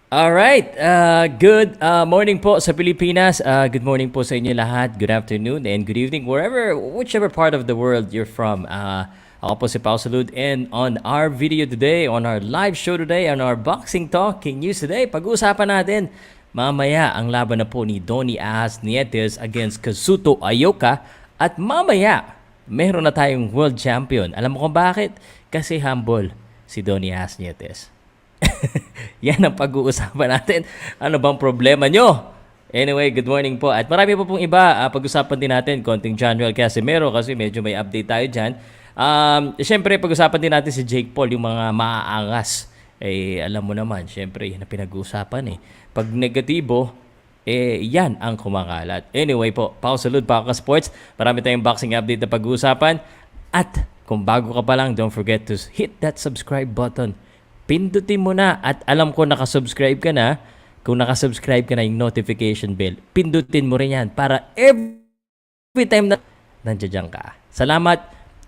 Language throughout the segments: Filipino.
Alright, good morning po sa Pilipinas. Good morning po sa inyo lahat. Good afternoon and good evening whichever part of the world you're from. Ako po si Pow Salud, and on our video today, on our live show today, on our boxing talking news today, pag-uusapan natin mamaya ang laban na po ni Donnie Nietes against Ioka, at mamaya meron na tayong world champion. Alam mo kung bakit? Kasi humble si Donnie Nietes. Yan ang pag-uusapan natin. Ano bang problema nyo? Anyway, good morning po. At marami po pong iba. Pag-usapan din natin konting General Casimero kasi medyo may update tayo dyan. Siyempre, pag-usapan din natin si Jake Paul, yung mga maaangas. Alam mo naman, siyempre, yan ang pinag-uusapan eh. Pag negatibo, yan ang kumakalat. Anyway po, Pow Salud, Powcast Sports. Marami tayong boxing update na pag-uusapan. At kung bago ka pa lang, don't forget to hit that subscribe button. Pindutin mo na, at alam ko nakasubscribe ka na. Kung nakasubscribe ka na, yung notification bell, pindutin mo rin yan para every time na nandiyan ka. Salamat.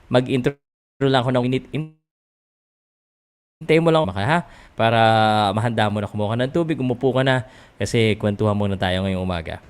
Mag-intro lang ako ng minute. Hintayin mo lang ha, para mahanda mo na kumuha ng tubig, umupo ka na, kasi kwentuhan muna tayo ngayong umaga.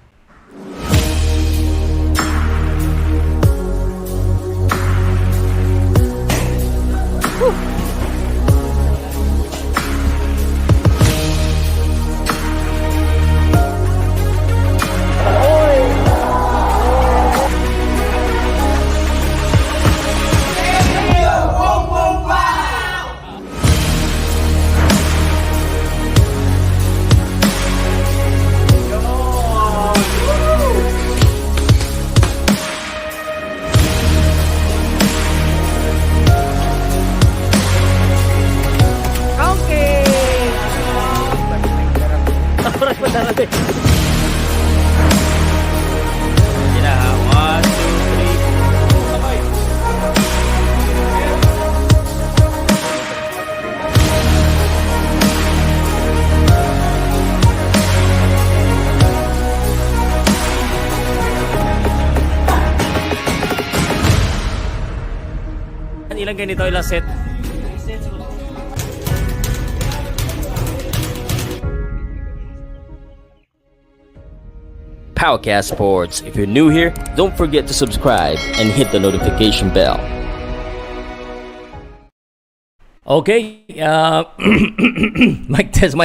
Ilang ganito, ilang set? Powcast Sports. If you're new here, don't forget to subscribe and hit the notification bell. Okay, mic test.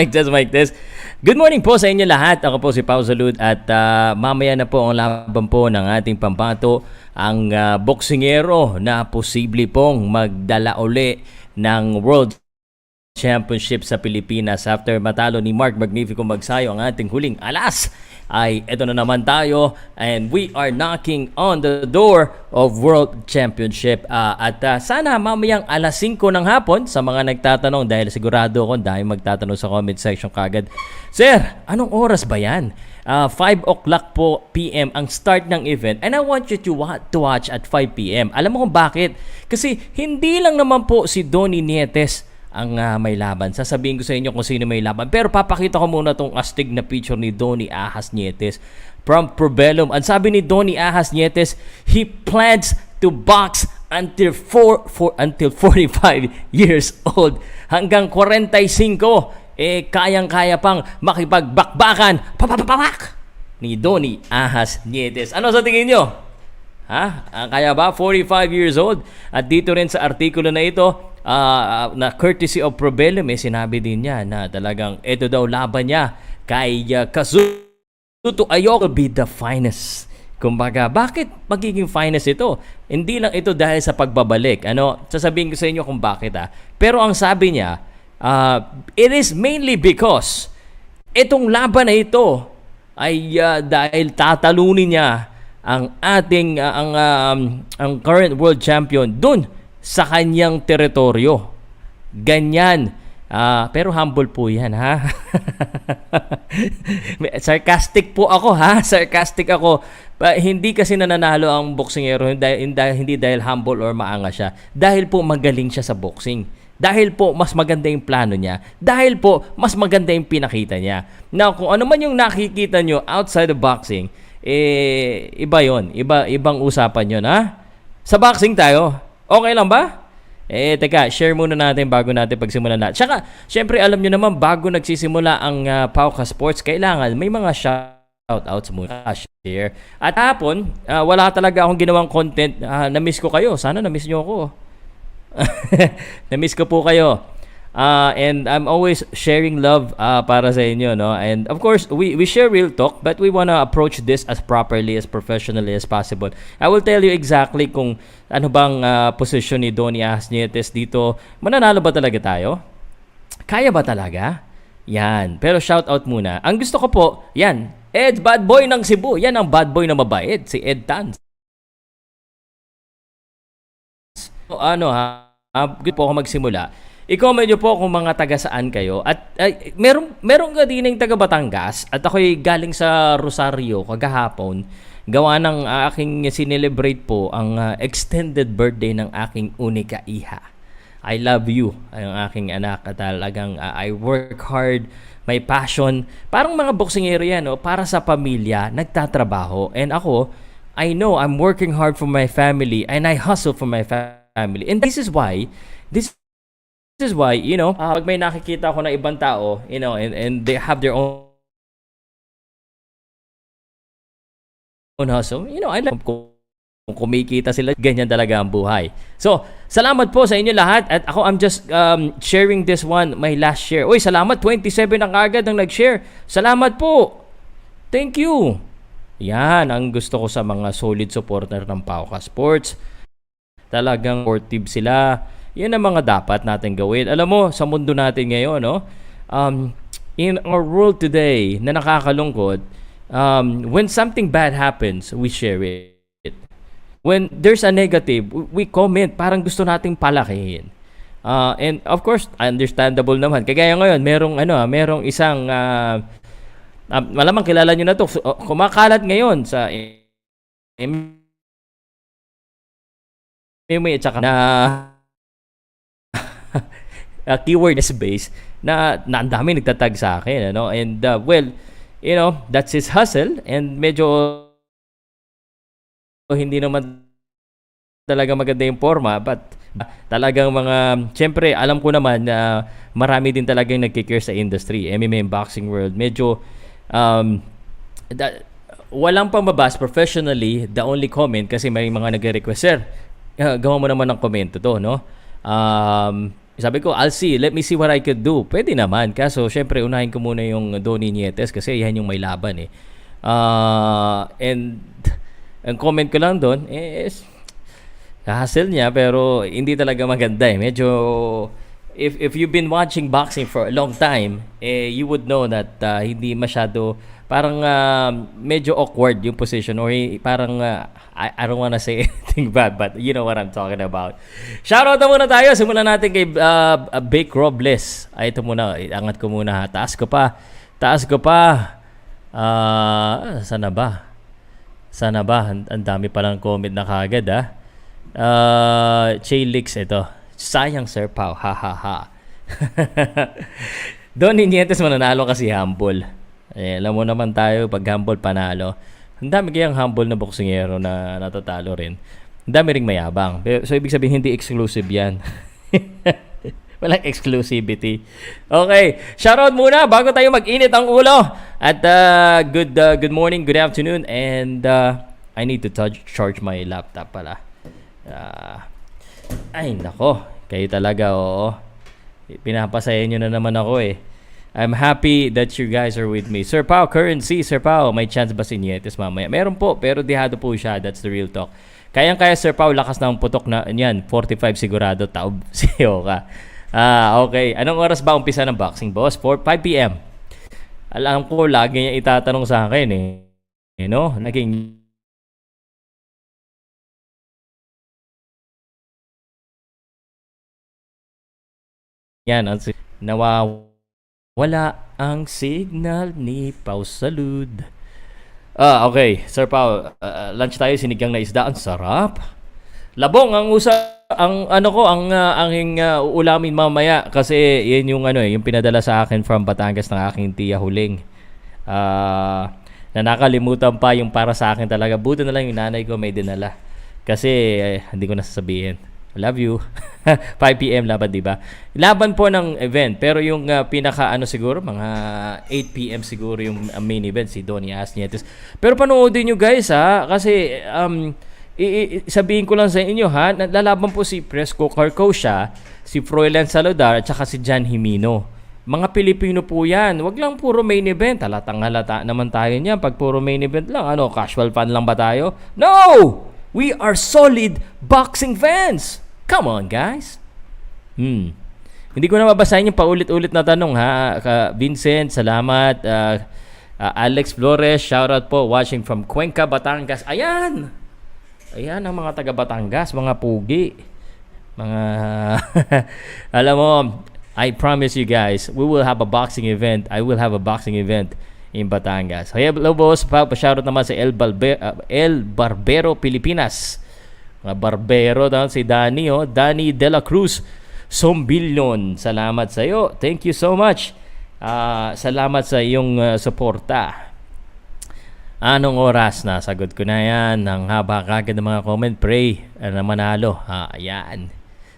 Good morning po sa inyo lahat. Ako po si Pow Salud, at mamaya na po ang laban po ng ating pambato, ang boksingero na posible pong magdala uli ng World Championship sa Pilipinas after matalo ni Mark Magnifico Magsayo ang ating huling alas. Ay eto na naman tayo, and we are knocking on the door of World Championship. At sana mamayang alas 5 ng hapon, sa mga nagtatanong, dahil sigurado ako dahil magtatanong sa comment section kagad, Sir, anong oras ba yan? 5 o'clock po PM ang start ng event, and I want you to watch at 5 PM. Alam mo kung bakit? Kasi hindi lang naman po si Donnie Nietes ang may laban. Sasabihin ko sa inyo kung sino may laban. Pero papakita ko muna tong astig na picture ni Donnie Nietes from Probellum. Ang sabi ni Donnie Nietes, he plans to box until 45 years old. Hanggang 45, kayang-kaya pang makipagbakbakan ni Donnie Nietes. Ano sa tingin nyo? Kaya ba? 45 years old. At dito rin sa artikulo na ito, na courtesy of Probellum, sinabi din niya na talagang ito daw laban niya kay Ioka will be the finest. Kumbaga, bakit magiging finest ito? Hindi lang ito dahil sa pagbabalik. Sasabihin ko sa inyo kung bakit. Pero ang sabi niya, it is mainly because itong laban na ito ay dahil tatalunin niya ang ating ang current world champion dun sa kanyang teritoryo. Ganyan. Pero humble po yan, ha? Sarcastic po ako, ha? Sarcastic ako. Hindi kasi nananalo ang boksingero hindi dahil humble or maanga siya. Dahil po magaling siya sa boxing. Dahil po mas maganda yung plano niya. Dahil po mas maganda yung pinakita niya. Now, kung ano man yung nakikita nyo outside of boxing, iba yon. Ibang usapan yon, ha? Sa boxing tayo, okay lang ba? Teka, share muna natin bago natin pagsimulan natin. Tsaka, syempre alam nyo naman, bago nagsisimula ang Powcast Sports, kailangan may mga shoutouts muna, share. At hapon, wala talaga akong ginawang content. Na-miss ko kayo. Sana na-miss nyo ako. Na-miss ko po kayo. And I'm always sharing love para sa inyo, no? And of course, we share real talk, but we wanna approach this as properly, as professionally as possible. I will tell you exactly kung ano bang position ni Nietes dito. Mananalo ba talaga tayo? Kaya ba talaga? Yan. Pero shout out muna. Ang gusto ko po, yan. Ed, bad boy ng Cebu. Yan ang bad boy na mabait. Si Ed Tan. So, good po ako magsimula. I-comment nyo po kung mga taga saan kayo. At meron ka din ng taga Batangas. At ako'y galing sa Rosario kagahapon. Gawa ng aking sinelebrate po ang extended birthday ng aking unika iha. I love you, ang aking anak. At talagang I work hard, may passion. Parang mga boksingero yan, no? Para sa pamilya, nagtatrabaho. And ako, I know I'm working hard for my family and I hustle for my family. And this is why, you know, pag may nakikita ako na ibang tao, you know, and they have their own hustle, you know, I like kung kumikita sila, ganyan talaga ang buhay. So, salamat po sa inyo lahat. At ako, I'm just sharing this one, my last share. Uy, salamat, 27 ang agad ang nag-share. Salamat po. Thank you. Yan, ang gusto ko sa mga solid supporter ng Powcast Sports. Talagang supportive sila. Yan ang mga dapat natin gawin. Alam mo, sa mundo natin ngayon, no? In our world today, na nakakalungkot, when something bad happens, we share it. When there's a negative, we comment. Parang gusto nating palakihin. And of course, understandable naman. Kagaya ngayon, merong isang, malamang kilala nyo na to, kumakalat ngayon sa MMA at saka na keyword is based na ang dami nagtatag sa akin, ano? And well, you know, that's his hustle and medyo hindi naman talaga maganda yung forma, but talagang syempre alam ko naman na marami din talagang nagkikare sa industry, MMA and boxing world. Medyo walang pambabas professionally, the only comment kasi may mga nagre-request, sir, gawa mo naman ng komento to, no? Sabi ko, I'll see. Let me see what I could do. Pwede naman. Kaso, syempre, unahin ko muna yung Nietes kasi yan yung may laban eh. And ang comment ko lang doon is hassle niya pero hindi talaga maganda eh. Medyo, if you've been watching boxing for a long time, you would know that hindi masyado, parang medyo awkward yung position or parang I don't wanna say anything bad, but you know what I'm talking about. Shoutout na muna tayo. Simulan natin kay Bake Robles. Ito muna, angat ko muna. Taas ko pa. Sana ba? Ang dami palang comment na kagad Chaylix ito. Sayang Sir Pow. Ha ha ha. Nietes mananalo kasi humble. Alam mo naman tayo, pag humble panalo. Ang dami kayang humble na boksingero na natatalo rin. Ang dami ring mayabang. So, ibig sabihin, hindi exclusive yan. Walang exclusivity. Okay. Shoutout muna bago tayo mag-init ang ulo. At good morning, good afternoon. And I need to charge my laptop pala. Ay, nako. Kayo talaga, oo. Pinapasaya nyo na naman ako eh. I'm happy that you guys are with me. Sir Pow, currency. Sir Pow, may chance ba si Nietes mamaya? Meron po, pero dihado po siya. That's the real talk. Kayang-kaya, Sir Pow, lakas ng putok na yan. 45 sigurado, taob si Ioka. Okay. Anong oras ba umpisa ng boxing, boss? 5 p.m. Alam ko, lagi niya itatanong sa akin eh. You know, naging yan, wala ang signal ni Pow Salud. Okay. Sir Pow, lunch tayo, sinigang na isda. Ang sarap. Labong ang aking uulamin mamaya kasi yan yung yung pinadala sa akin from Batangas ng aking tiya Huling. Na nakalimutan pa yung para sa akin talaga. Buti na lang yung nanay ko may dinala. Kasi hindi ko nasasabihin. Love you. 5 p.m. laban, di ba? Laban po ng event. Pero yung pinaka ano siguro, mga 8 p.m. siguro yung main event, si Donnie Nietes. Pero panoodin nyo guys ha. Kasi sabihin ko lang sa inyo ha, lalaban po si Fresco Carcosa, si Froilan Saludar, at saka si John Jimeno. Mga Pilipino po yan. Wag lang puro main event. Halatang halata naman tayo niyan. Pag puro main event lang, ano, casual fan lang ba tayo? No! We are solid boxing fans! Come on, guys. Hindi ko na mabasahin yung paulit-ulit na tanong, ha? Vincent, salamat. Alex Flores, shoutout po. Watching from Cuenca, Batangas. Ayan! Ayan ang mga taga Batangas, mga pugi. Mga... Alam mo, I promise you guys, we will have a boxing event. I will have a boxing event in Batangas. Hello, boss. Pa-shoutout naman sa El Barbero, Pilipinas. Mga barbero daw si Danny, Danny De La Cruz Sombilyon. Salamat sa iyo. Thank you so much. Salamat sa iyong suporta. Anong oras na? Sagot ko na yan. Ang haba kagad ng mga comment. Pray na manalo. Ayan.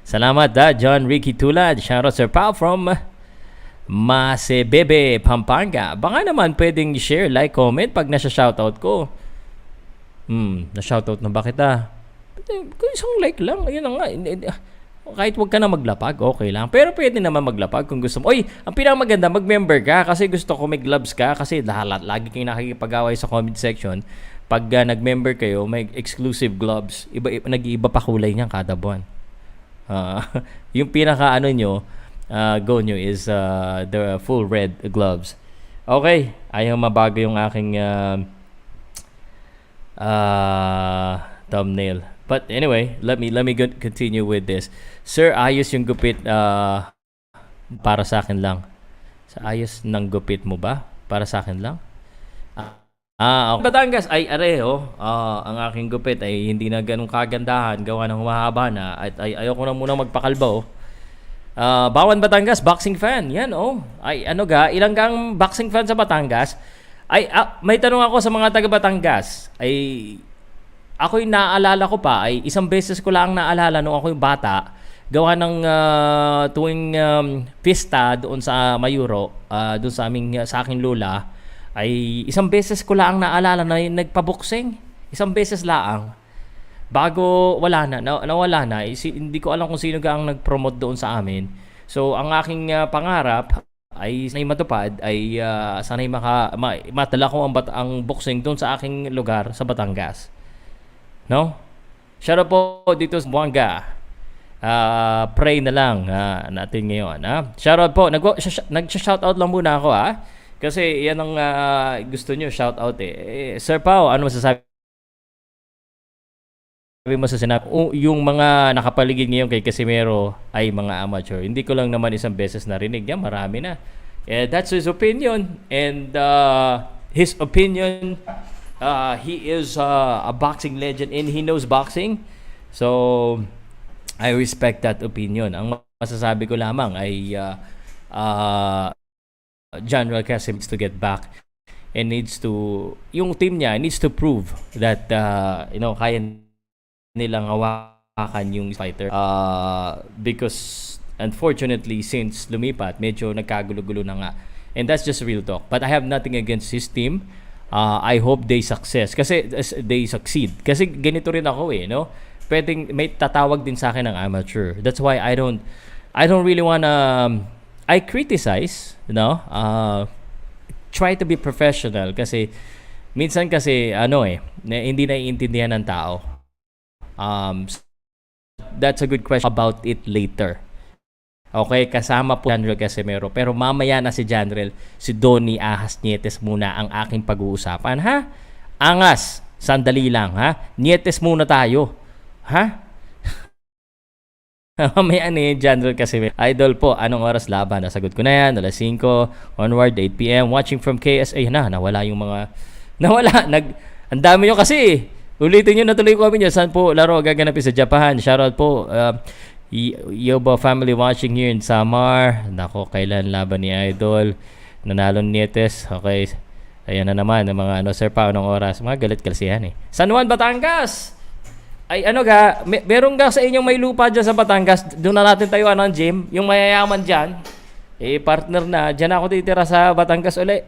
Salamat John Ricky Tulad. Shoutout Sir Pow from Masebebe, Pampanga. Baka naman pwedeng share, like, comment pag nasa shoutout ko. Na-shoutout na ba kita? Isang like lang. Ayun na nga. Kahit wag ka na maglapag, okay lang. Pero pwede naman maglapag kung gusto mo. Oy, ang pinakamaganda, mag-member ka kasi gusto ko may gloves ka kasi lagi kayong nakikipag-away sa comment section. Pag nag-member kayo, may exclusive gloves. Nag-iiba pa kulay niyan kada buwan. Yung pinaka nyo, go nyo is the full red gloves. Okay, ayaw mabago yung aking thumbnail. But anyway, let me continue with this. Sir, ayos yung gupit para sa akin lang. Sa ayos ng gupit mo ba? Para sa akin lang? Okay. Batangas ay areho. Ang aking gupit ay hindi na ganun kagandahan, gawa ng humahaba na at ayoko na muna magpakalbo. Bawan Batangas, boxing fan. Yan Ay ilang gang boxing fan sa Batangas? May tanong ako sa mga taga Batangas. Ako yung naaalala ko pa ay isang beses ko lang naalala nung ako yung bata, gawa ng tuwing pista doon sa Mayuro, doon sa aking lola, ay isang beses ko lang naalala na nagpaboksing. Isang beses lang. Bago nawala na. Hindi ko alam kung sino ang nag-promote doon sa amin. So ang aking pangarap ay sanay matupad ay sanay matala ko ang boxing doon sa aking lugar sa Batangas. No? Shout out po dito sa Buanga. Pray na lang natin ngayon. Shout out po. Nag-shout out lang muna ako kasi yan ang gusto nyo, shout out Sir Pao, ano masasabi mo sa sinabi? Yung mga nakapaligid ngayon kay Casimero ay mga amateur. Hindi ko lang naman isang beses narinig. Yan, marami na. That's his opinion. And his opinion... he is a boxing legend and he knows boxing. So, I respect that opinion. Ang masasabi ko lamang ay General Casimero needs to get back and yung team niya needs to prove that, kaya nilang hawakan yung fighter. Because, unfortunately, since lumipat, medyo nagkagulo-gulo na nga. And that's just real talk. But I have nothing against his team. I hope they succeed kasi ganito rin ako no, pwedeng may tatawag din sa akin ng amateur. That's why I don't really wanna I criticize, try to be professional kasi minsan kasi hindi naiintindihan ng tao. That's a good question about it later. Okay, kasama po General Casimero. Pero mamaya na si General, si Donnie Nietes muna ang aking pag-uusapan, ha? Angas, sandali lang, ha? Nietes muna tayo, ha? Mamaya ni General Casimero. Idol po, anong oras laban? Nasagot ko na yan, alas 5, onward, 8 p.m. Watching from KSA nawala yung mga... ang dami nyo kasi. Ulitin nyo na tuloy ko kami nyo. Saan po laro gaganapin sa Japan? Shoutout po, Yoba family watching here in Samar. Nako, kailan laban ni Idol? Nanalo Nietes. Okay. Ayan na naman ng mga Sir Pao ng oras. Mga galit kalsihan San Juan, Batangas. Ay ano ga, meron ga sa inyong may lupa dyan sa Batangas, doon na natin tayuan ng gym, yung mayayaman dyan, partner na, dyan ako titira sa Batangas uli.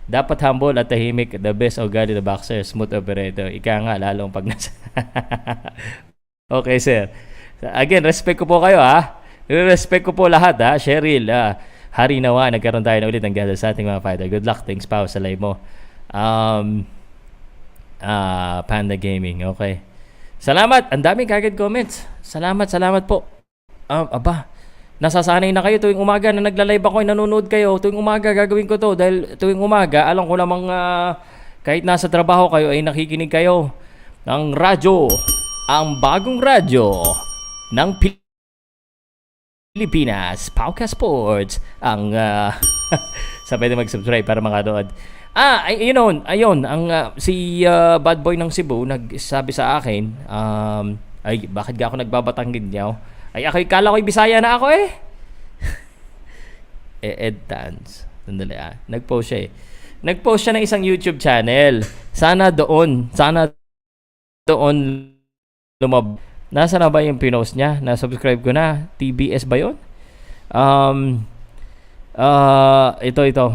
Dapat humble at tahimik, the best of God the boxer, smooth operator. Ika nga, lalong pag nasa... Okay, sir. Again, respect ko po kayo, ha. Respect ko po lahat, ha. Cheryl, hari nawa, nagkaroon tayo na ulit ng gala sa ating mga fighter. Good luck, thanks, Pow, sa live mo. Panda Gaming, okay. Salamat, ang daming kagad comments. Salamat po. Nasasanay na kayo tuwing umaga na nagla-live ako, nanonood kayo. Tuwing umaga gagawin ko to dahil tuwing umaga, alam ko namang kahit nasa trabaho kayo ay nakikinig kayo ng radyo. Ang bagong radyo ng Pilipinas, Powcast Sports. Ang sa pwede mag-subscribe para makanood. Ayun, si Bad Boy ng Cebu nagsabi sa akin, ay bakit ga ako nagbabatanggid niyaw? Ay kala ko'y Bisaya na ako eh. Ed Tans. Sandali nag-post siya eh. Nag-post siya ng isang YouTube channel. Sana doon Nasa na ba yung pinost niya? Na-subscribe ko na. TBS ba yun? Ito.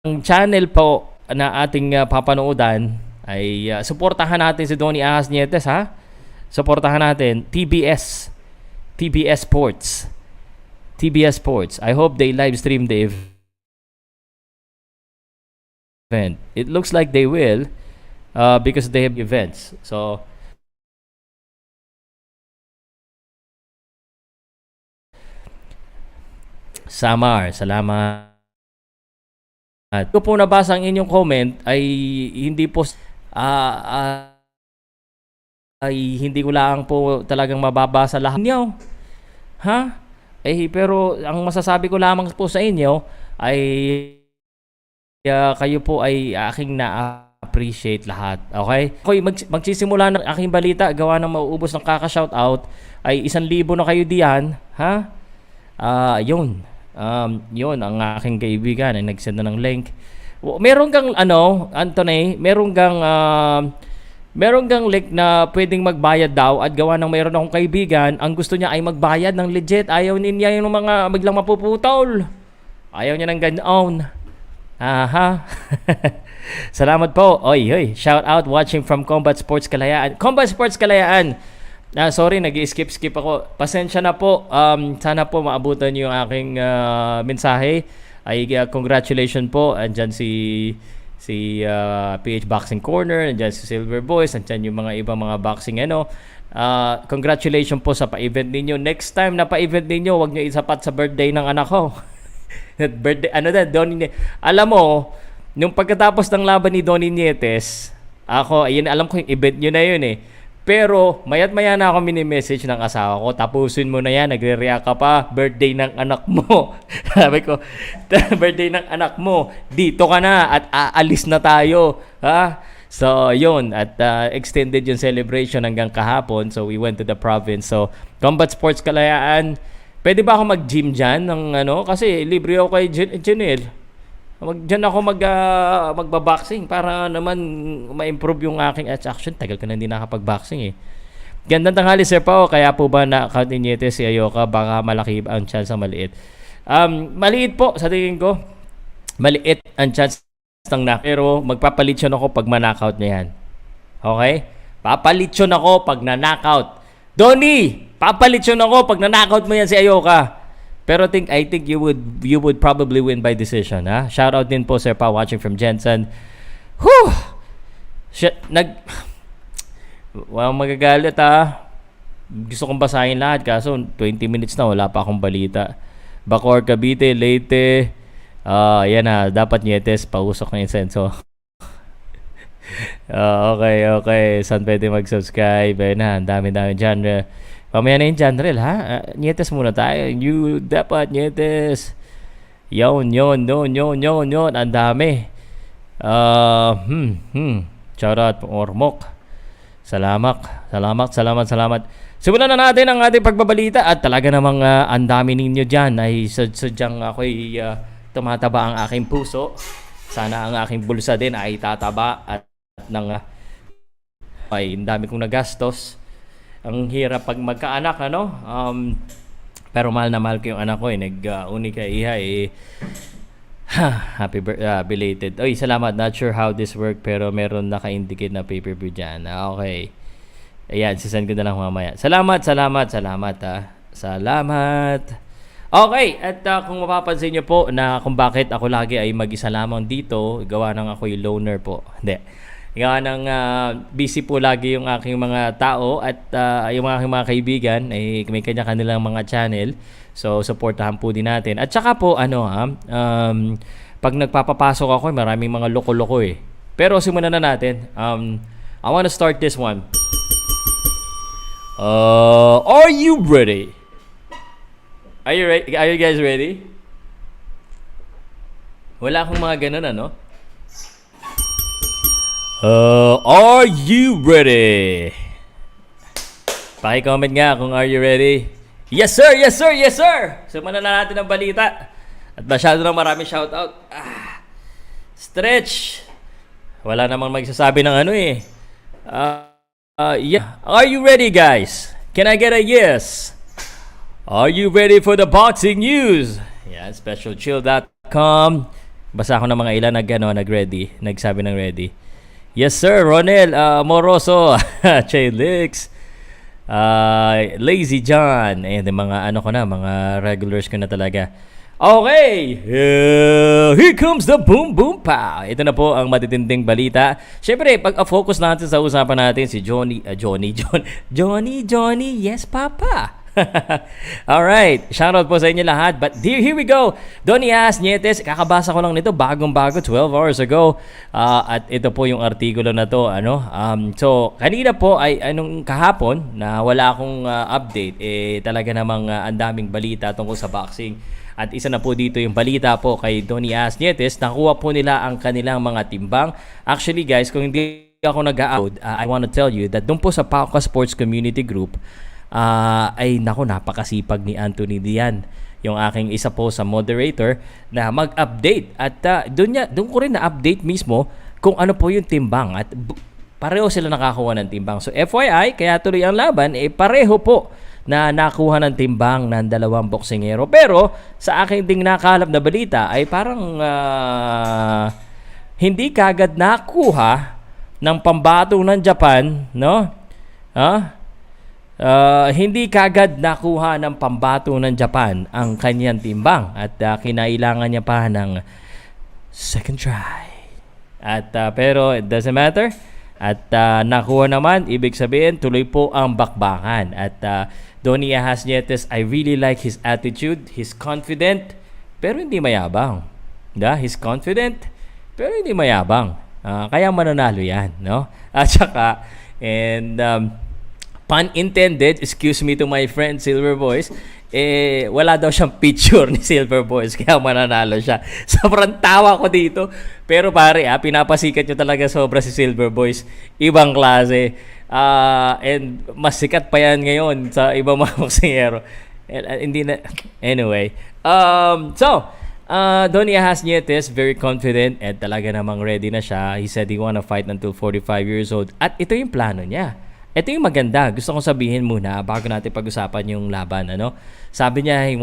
Ang channel po na ating papanoodan ay suportahan natin si Donnie Ahas Nietes, ha? Suportahan natin TBS Sports. I hope they live stream the event. It looks like they will because they have events. So Samar, salamat. At kung po nabasa ang inyong comment ay hindi po ay hindi ko lang po talagang mababasa lahat niyo. Ha? Pero ang masasabi ko lamang po sa inyo ay kayo po ay aking na-appreciate lahat. Okay? Ako'y magsisimula ng aking balita gawa ng mauubos ng kaka-shoutout ay 1,000 na kayo diyan. Ha? Yun ang aking kaibigan ay nagsend na ng link. Meron kang Anthony, meron kang link na pwedeng magbayad daw at gawa ng mayroon akong kaibigan, ang gusto niya ay magbayad ng legit. Ayaw niya yung mga biglang mapuputol. Ayaw niya ng ganoon. Aha. Salamat po. Oy, shout out watching from Combat Sports Kalayaan. Combat Sports Kalayaan. Sorry, nag-skip ako. Pasensya na po. Sana po maabutan niyo yung aking mensahe. Ay congratulations po. Andyan si PH Boxing Corner, andyan si Silver Boys, andyan yung mga ibang mga boxing congratulations po sa pa-event ninyo. Next time na pa-event ninyo, wag niyo isapat sa birthday ng anak ko. Birthday, Donnie. Alam mo, nung pagkatapos ng laban ni Donnie Nietes, alam ko yung event nyo na yun eh. Pero, mayat-maya na ako mini-message ng asawa ko, tapusin mo na yan, nagre-react ka pa, birthday ng anak mo. Sabi ko, birthday ng anak mo, dito ka na at aalis na tayo. Ha? So, yun, at extended yung celebration hanggang kahapon. So, we went to the province. So, Combat Sports Kalayaan, pwede ba ako mag-gym dyan? Kasi libre ako kay Janelle. Diyan ako magbaboxing para naman ma-improve yung aking action. Tagal ko na hindi nakapag-boxing eh. Gandang tanghali, Sir Pao. Kaya po ba na-account ni Nietes si Ioka? Baka malaki ang chance na maliit. Maliit po sa tingin ko. Maliit ang chance ng knock. Pero magpapalit yun ako pag ma-knockout niya yan. Okay? Papalit yun ako pag na-knockout. Donnie! Papalit yun ako pag na-knockout mo yan si Ioka. Pero I think you would probably win by decision, ha? Shout out din po, Sir Pa, watching from Jensen. Whew! Shit, walang magagalit, ha? Gusto kong basahin lahat, kaso 20 minutes na, wala pa akong balita. Bacoor, Cavite, Leyte. Yan na, dapat Nietes, pausok ng insenso. Okay. Saan pwede mag-subscribe? Ayun na, ang dami-dami dyan. Mamaya na yung genre, ha? Nietes muna tayo. You dapat, Nietes. Yon. Ang dami. Charot, Ormok. Salamat. Simulan na natin ang ating pagbabalita. At talaga namang ang dami ninyo dyan ay sadyang ako'y tumataba ang aking puso. Sana ang aking bulsa din ay tataba at ng ay ang dami kong nagastos. Ang hirap pag magkaanak, ano? Pero mahal na mahal ko yung anak ko, nag-uni ka iha, happy belated. Oy, salamat. Not sure how this work, pero meron naka-indicate na pay-per-view dyan. Okay. Ayan, sisend ko na lang mamaya. Salamat. Salamat. Okay, at kung mapapansin nyo po na kung bakit ako lagi ay mag-isa lamang dito, gawa ng ako'y loner po. Hindi. Gawa ng busy po lagi yung aking mga tao at yung aking mga kaibigan ay may kanya-kanilang mga channel. So, supportahan po din natin. At saka po, pag nagpapapasok ako, maraming mga loko-loko eh. Pero simulan na natin. I wanna start this one. Are you ready? Are you guys ready? Wala akong mga ganun, ano? Are you ready? Paki-comment nga kung are you ready. Yes sir, yes sir, yes sir. Simulan na natin ang balita. At masyado na maraming shoutout. Stretch. Wala namang magsasabi ng ano eh. Yeah. Are you ready guys? Can I get a yes? Are you ready for the boxing news? Yan, specialchill.com. Basa ako ng mga ilan nag-ready. Nagsabi ng ready. Yes sir, Ronel Moroso, Chelix, Lazy John, and mga mga regulars ko na talaga. Okay, here comes the boom boom pow. Ito na po ang matitinding balita. Syempre, pag-focus natin sa usapan natin si Johnny, yes papa. Alright, shoutout po sa inyo lahat. But here we go. Nietes, kakabasa ko lang nito bagong-bago 12 hours ago. At ito po yung artikulo na to, so kanina po ay kahapon na wala akong update, talaga namang ang daming balita tungkol sa boxing. At isa na po dito yung balita po kay Nietes, nakuha po nila ang kanilang mga timbang. Actually guys, kung hindi ako nag-upload, I want to tell you that doon po sa Powcast Sports community group, napakasipag ni Anthony Dian, yung aking isa po sa moderator, na mag-update. At doon ko rin na-update mismo kung ano po yung timbang. At pareho sila nakakuha ng timbang. So FYI, kaya tuloy ang laban, pareho po na nakuha ng timbang ng dalawang boksingero. Pero sa aking ding nakalap na balita ay parang hindi kagad nakuha ng pambato ng Japan, no? Hindi kagad nakuha ng pambato ng Japan ang kanyang timbang at kinailangan niya pa ng second try. At pero it doesn't matter. At nakuha naman, ibig sabihin tuloy po ang bakbakan. At Nietes, I really like his attitude. He's confident pero hindi mayabang. He's confident pero hindi mayabang. Kaya mananalo yan, no? At saka pun intended, excuse me to my friend Silver Boys, wala daw siyang picture ni Silver Boys, kaya mananalo siya. Sobrang tawa ko dito. Pero pare, pinapasikat nyo talaga sobra si Silver Boys. Ibang klase. And mas sikat pa yan ngayon sa ibang mga boksingero. Hindi na... Anyway. Nietes, very confident and talaga namang ready na siya. He said he wanna fight until 45 years old. At ito yung plano niya. Ito yung maganda. Gusto kong sabihin muna bago natin pag-usapan yung laban, Sabi niya he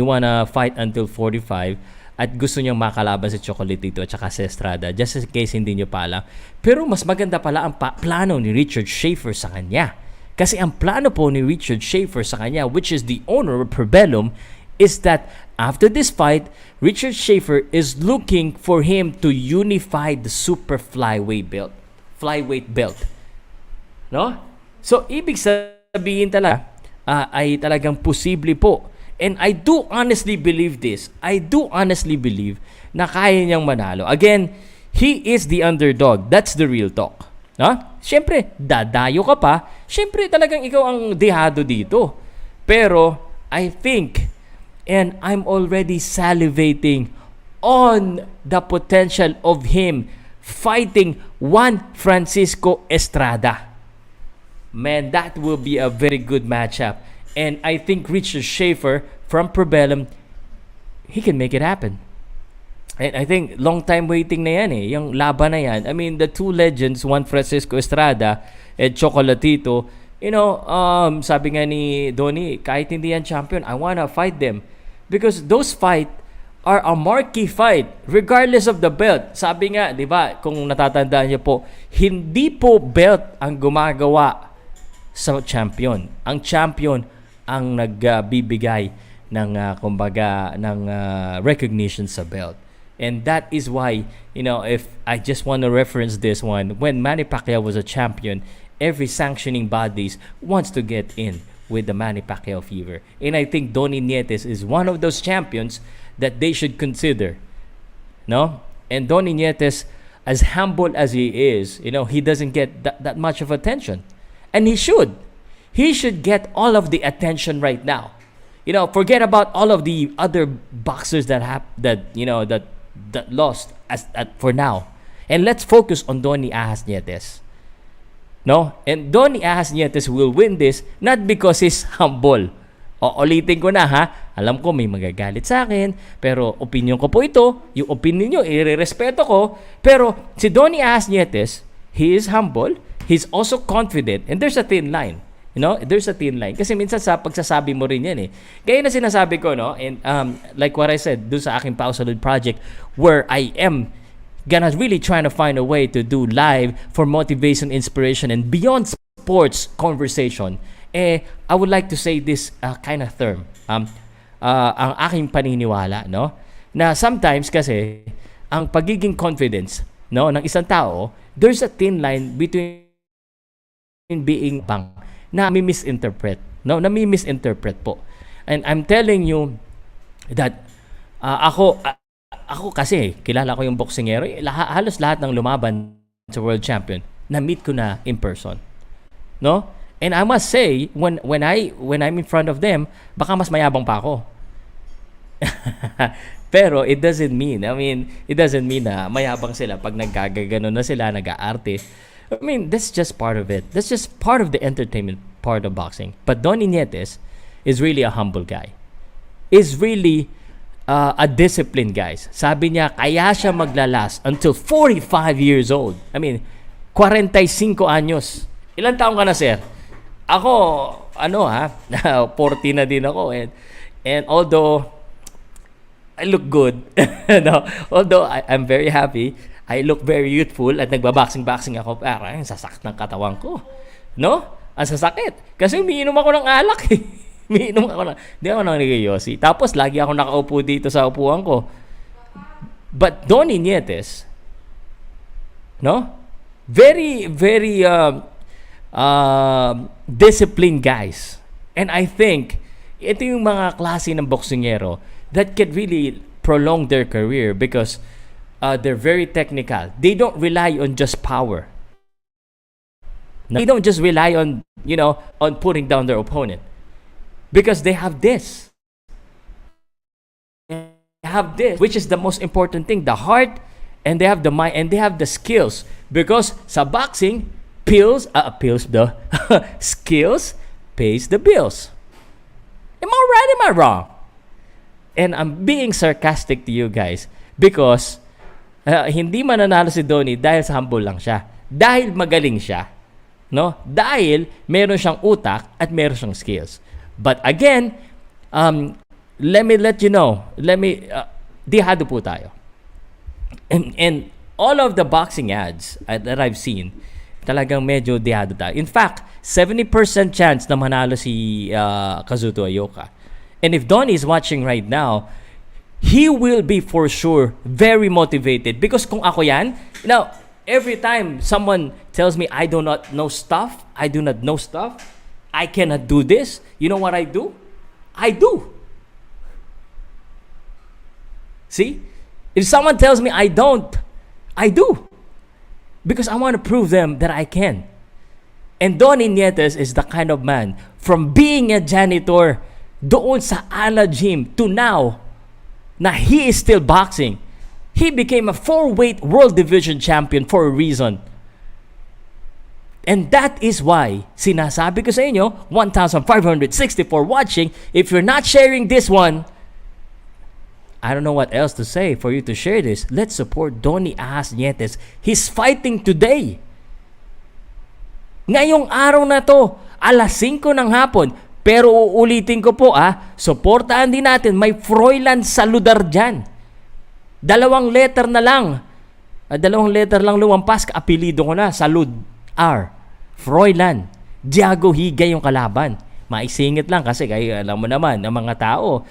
wanna fight until 45 at gusto niyang makalaban si Chocolatito at saka si Estrada, just in case hindi niyo pa alam. Pero mas maganda pala ang plano ni Richard Schaefer sa kanya. Kasi ang plano po ni Richard Schaefer sa kanya, which is the owner of Prebellum, is that after this fight, Richard Schaefer is looking for him to unify the super flyweight belt. No? So, ibig sabihin talaga, ay talagang posible po. And I do honestly believe this. I do honestly believe na kaya niyang manalo. Again, he is the underdog. That's the real talk. No? Siyempre, dadayo ka pa. Siyempre, talagang ikaw ang dehado dito. Pero, I think, and I'm already salivating on the potential of him fighting Juan Francisco Estrada. Man, that will be a very good matchup. And I think Richard Schaefer from Prebellum, he can make it happen. And I think long time waiting na yan eh. Yung laban na yan. I mean, the two legends, Juan Francisco Estrada and Chocolatito, sabi nga ni Donnie, kahit hindi yan champion, I wanna fight them. Because those fight are a marquee fight regardless of the belt. Sabi nga, di ba, kung natatandaan niyo po, hindi po belt ang gumagawa sa champion. Ang champion ang nagbibigay ng recognition sa belt. And that is why, if I just want to reference this one, when Manny Pacquiao was a champion, every sanctioning bodies wants to get in with the Manny Pacquiao fever. And I think Donnie Nietes is one of those champions that they should consider. No? And Donnie Nietes, as humble as he is, he doesn't get that much of attention. And he should. He should get all of the attention right now. Forget about all of the other boxers that lost for now. And let's focus on Donnie Ahas Nietes. No? And Donnie Ahas Nietes will win this not because he's humble. Ulitin ko na ha. Alam ko may magagalit sa akin, pero opinion ko po ito. Yung opinion nyo, irerespeto ko. Pero si Donnie Ahas Nietes, he is humble, he's also confident, and there's a thin line. There's a thin line. Kasi minsan sa pagsasabi mo rin yan eh. Kaya na sinasabi ko, no? And like what I said, doon sa aking Pow Salud project, where I am gonna really trying to find a way to do live for motivation, inspiration, and beyond sports conversation, I would like to say this kind of term. Ang aking paniniwala, no? Na sometimes kasi, ang pagiging confidence, no, ng isang tao, there's a thin line between being bang na misinterpret, no? Na misinterpret po. And I'm telling you that ako kasi kilala ko yung boksingero, halos lahat ng lumaban sa world champion na meet ko na in person. No? And I must say when I'm in front of them, baka mas mayabang pa ako. Pero it doesn't mean na mayabang sila pag naggagano na sila, nag-aarte. I mean, that's just part of it. That's just part of the entertainment part of boxing. But Donnie Nietes is really a humble guy. Is really a disciplined guy. Sabi niya, kaya siya maglalast until 45 years old. I mean, 45 anyos. Ilan taong ka na, sir? Ako, 40 na din ako. And although I look good, although I'm very happy, I look very youthful at nagbaboxing-boxing ako. Parang sasakit ng katawan ko. No? Ang sasakit. Kasi umiinom ako ng alak eh. Hindi ako nang nag-yosi. Tapos lagi ako nakaupo dito sa upuan ko. But Donnie Nietes, no? Very, very disciplined guys. And I think, ito yung mga klase ng boksingero that can really prolong their career because they're very technical. They don't rely on just power. They don't just rely on, on putting down their opponent. Because they have this. They have this, which is the most important thing. The heart, and they have the mind, and they have the skills. Because sa boxing, skills pays the bills. Am I right? Am I wrong? And I'm being sarcastic to you guys because hindi mananalo si Donnie dahil sa humble lang siya. Dahil magaling siya. No? Dahil meron siyang utak at meron siyang skills. But again, let me let you know. Dihado po tayo. And all of the boxing ads that I've seen, talagang medyo dihado tayo. In fact, 70% chance na manalo si Kazuto Ioka. And if Donnie is watching right now, he will be for sure very motivated. Because kung ako yan, every time someone tells me I do not know stuff, I cannot do this, you know what I do? I do. See? If someone tells me I don't, I do. Because I want to prove them that I can. And Donnie Nietes is the kind of man, from being a janitor doon sa Ala Gym to now, na he is still boxing. He became a 4-weight world division champion for a reason. And that is why, sinasabi ko sa inyo, 1,564 watching, if you're not sharing this one, I don't know what else to say for you to share this. Let's support Donnie Nietes. He's fighting today. Ngayong araw na to, alas 5 ng hapon. Pero uulitin ko po, suportahan din natin. May Froilan Saludar dyan. 2 letter na lang. 2 letter lang lumampas. Apelido ko na. Salud. R. Froilan. Diago Higay yung kalaban. Maisingit lang kasi kaya alam mo naman, ang mga tao,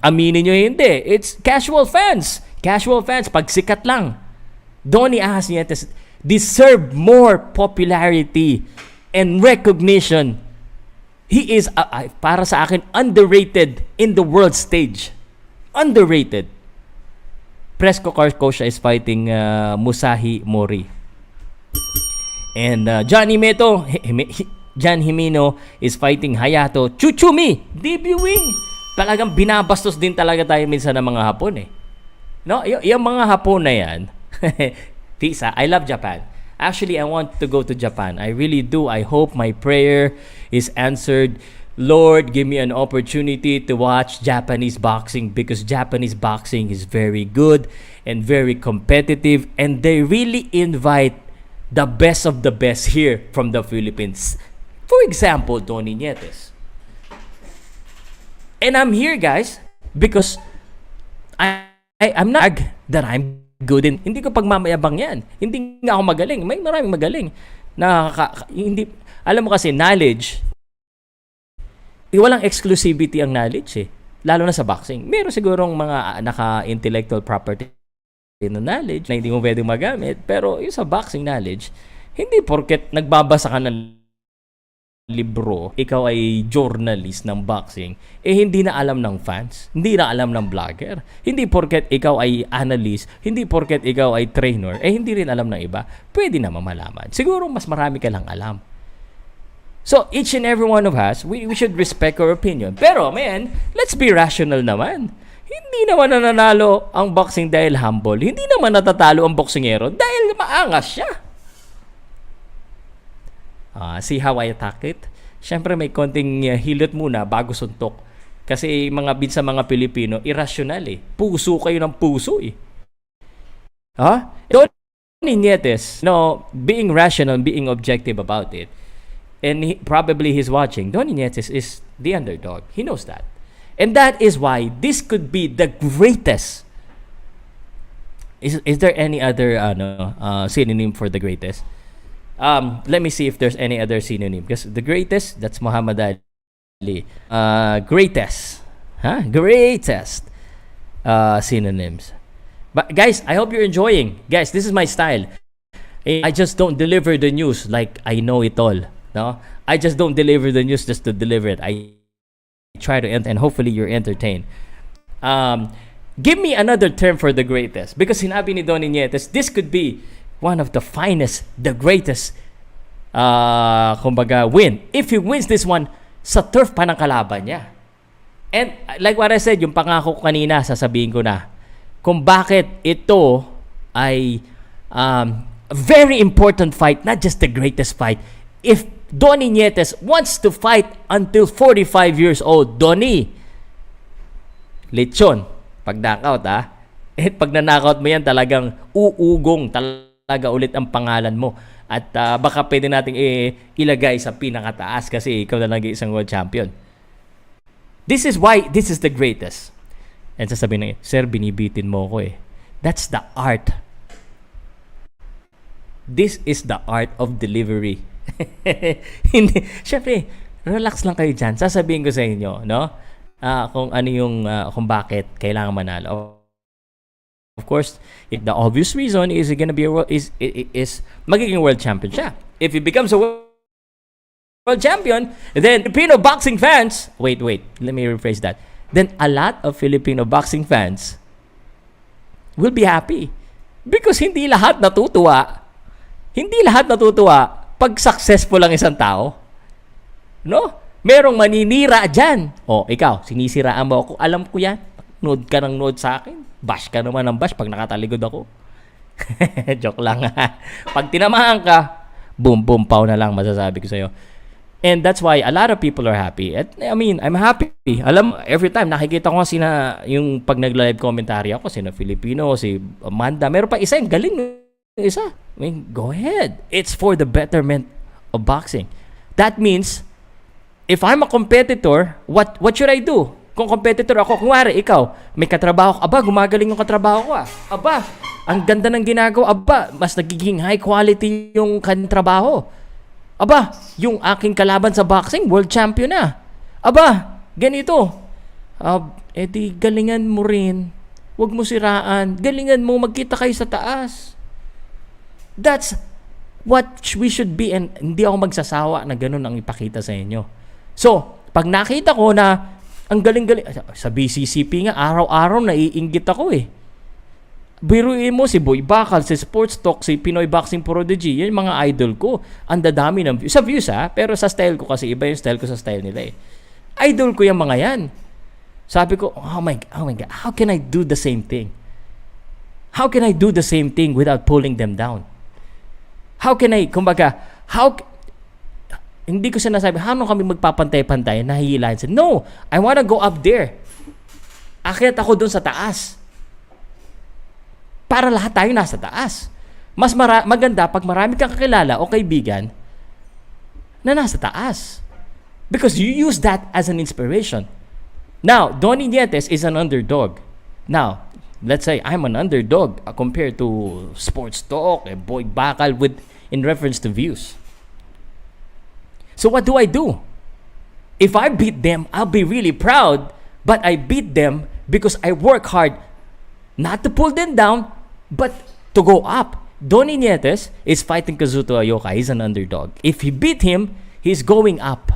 aminin nyo hindi. It's casual fans. Casual fans. Pagsikat lang. Donnie Nietes deserve more popularity and recognition. He is, para sa akin, underrated in the world stage. Underrated. Presko Karkosha is fighting Musahi Mori. And John Himeno is fighting Hayato Chuchumi. Debuting. Talagang binabastos din talaga tayo minsan ng mga Hapon eh. No, yung mga Hapon na yan. Pisa, I love Japan. Actually, I want to go to Japan. I really do. I hope my prayer is answered. Lord, give me an opportunity to watch Japanese boxing because Japanese boxing is very good and very competitive, and they really invite the best of the best here from the Philippines. For example, Donnie Nietes. And I'm here, guys, because I'm not that I'm good in. Hindi ko pagmamayabang yan. Hindi nga ako magaling. May maraming magaling. Hindi, alam mo kasi, knowledge, walang exclusivity ang knowledge eh. Lalo na sa boxing. Meron sigurong mga naka-intellectual property na knowledge na hindi mo pwedeng magamit. Pero yung sa boxing knowledge, hindi porket nagbabasa ka ng libro, ikaw ay journalist ng boxing, hindi na alam ng fans, hindi na alam ng vlogger. Hindi porket ikaw ay analyst, hindi porket ikaw ay trainer, hindi rin alam ng iba. Pwede naman malaman. Siguro mas marami ka lang alam. So, each and every one of us, we should respect our opinion. Pero, man, let's be rational naman. Hindi naman nananalo ang boxing dahil humble. Hindi naman natatalo ang boksingero dahil maangas siya. See how I attack it? Siyempre may konting hilot muna bago suntok. Kasi mga Pilipino, irrational eh. Puso kayo ng puso eh. Donnie Nietes, being rational, being objective about it, and probably he's watching, Donnie Nietes is the underdog. He knows that. And that is why this could be the greatest. Is there any other synonym for the greatest? Let me see if there's any other synonym. Because the greatest, that's Muhammad Ali. Greatest. Greatest synonyms. But guys, I hope you're enjoying. Guys, this is my style. I just don't deliver the news like I know it all. No? I just don't deliver the news just to deliver it. I try to and hopefully you're entertained. Give me another term for the greatest. Because sinabi ni Donnie Nietes, this could be one of the finest, the greatest, win. If he wins this one, sa turf pa ng kalaban niya. And like what I said, yung pangako ko kanina, sasabihin ko na, kung bakit ito ay a very important fight, not just the greatest fight. If Donnie Nietes wants to fight until 45 years old, Donnie, lechon, pag knockout pag na-knockout mo yan, talagang uugong talaga ulit ang pangalan mo. At baka pwede nating ilagay sa pinakataas kasi ikaw na lang isang world champion. This is why this is the greatest. And sasabihin na, sir, binibitin mo ko eh. That's the art. This is the art of delivery. Hindi, syempre, relax lang kayo dyan. Sasabihin ko sa inyo, no? Kung ano yung, kung bakit kailangan manalo. Of course, the obvious reason is gonna be is magiging world champion siya. If he becomes a world champion, then Filipino boxing fans, wait, let me rephrase that. Then a lot of Filipino boxing fans will be happy because hindi lahat natutuwa. Hindi lahat natutuwa pag successful ang isang tao. No? Merong maninira dyan. Ikaw, sinisiraan mo ako. Alam ko yan. Nood ka ng nood sa akin. Bash ka naman ng bash pag nakataligod ako. Joke lang. Pag tinamahan ka, boom, boom, pow na lang masasabi ko sa'yo. And that's why a lot of people are happy. At, I mean, I'm happy. Alam mo, every time nakikita ko yung pag nag-live commentary ako, sina Filipino, si Amanda, meron pa isa yung galing. Isa. I mean, go ahead. It's for the betterment of boxing. That means, if I'm a competitor, what should I do? Kung competitor ako, kunwari, ikaw, may katrabaho, aba, gumagaling yung katrabaho ko Aba, ang ganda ng ginagawa. Aba, mas nagiging high quality yung kantrabaho. Aba, yung aking kalaban sa boxing, world champion na. Aba, ganito. Edi, galingan mo rin. Huwag mo siraan. Galingan mo, magkita kayo sa taas. That's what we should be. And hindi ako magsasawa na ganun ang ipakita sa inyo. So, pag nakita ko na ang galing-galing, sa BCCP nga, araw-araw naiinggit ako Biruin mo si Boy Bakal, si Sports Talk, si Pinoy Boxing Prodigy, yan yung mga idol ko. Ang dadami ng views. Sa views pero sa style ko kasi iba yung style ko sa style nila Idol ko yung mga yan. Sabi ko, oh my God, how can I do the same thing? How can I do the same thing without pulling them down? How can I, hindi ko sinasabi, ano kami magpapantay-pantay, nahihilahin sila. No, I wanna go up there. Akyat ako dun sa taas. Para lahat tayo nasa taas. Mas maganda pag marami kang kakilala o kaibigan na nasa taas. Because you use that as an inspiration. Now, Donnie Nietes is an underdog. Now, let's say I'm an underdog compared to Sports Talk and Boy Bakal in reference to views. So what do? If I beat them, I'll be really proud, but I beat them because I work hard not to pull them down, but to go up. Donnie Nietes is fighting Kazuto Ioka. He's an underdog. If he beat him, he's going up.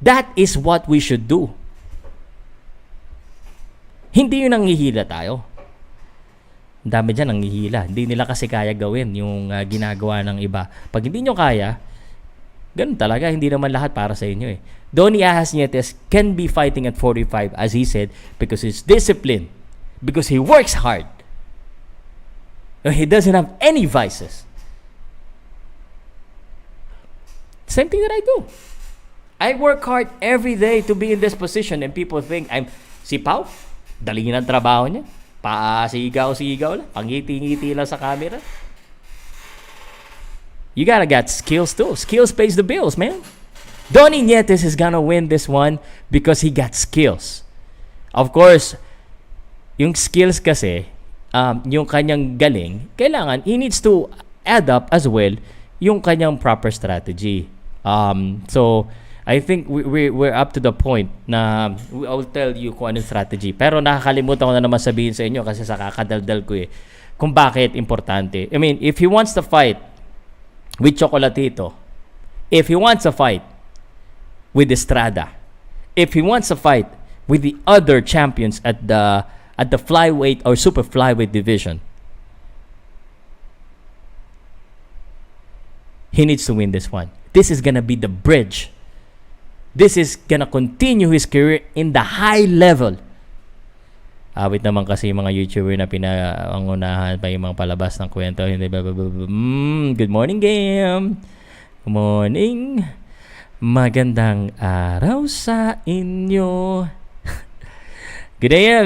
That is what we should do. Hindi yun nanghihila tayo. Ang dami dyan nanghihila. Hindi nila kasi kaya gawin yung ginagawa ng iba. Pag hindi nyo kaya, ganun talaga. Hindi naman lahat para sa inyo Donnie Nietes can be fighting at 45, as he said, because he's disciplined. Because he works hard. He doesn't have any vices. Same thing that I do. I work hard every day to be in this position, and people think si Pow, dali ng trabaho niya. Sigaw-sigaw lang. Pangiti-ngiti lang sa camera. You gotta get skills too. Skills pays the bills, man. Donnie Nietes is gonna win this one because he got skills. Of course, yung skills kasi, yung kanyang galing, kailangan, he needs to add up as well yung kanyang proper strategy. So, I think we're up to the point na I'll tell you kung anong strategy. Pero nakakalimutan ko na naman sabihin sa inyo kasi sa kakadaldal ko kung bakit importante. I mean, if he wants to fight with Chocolatito, if he wants to fight with Estrada, if he wants to fight with the other champions at the flyweight or super flyweight division, he needs to win this one. This is gonna be the bridge. This is gonna continue his career in the high level. Awit naman kasi yung mga YouTuber na pinangunahan pa yung mga palabas ng kwento. Good morning, game. Good morning. Magandang araw sa inyo. Good day,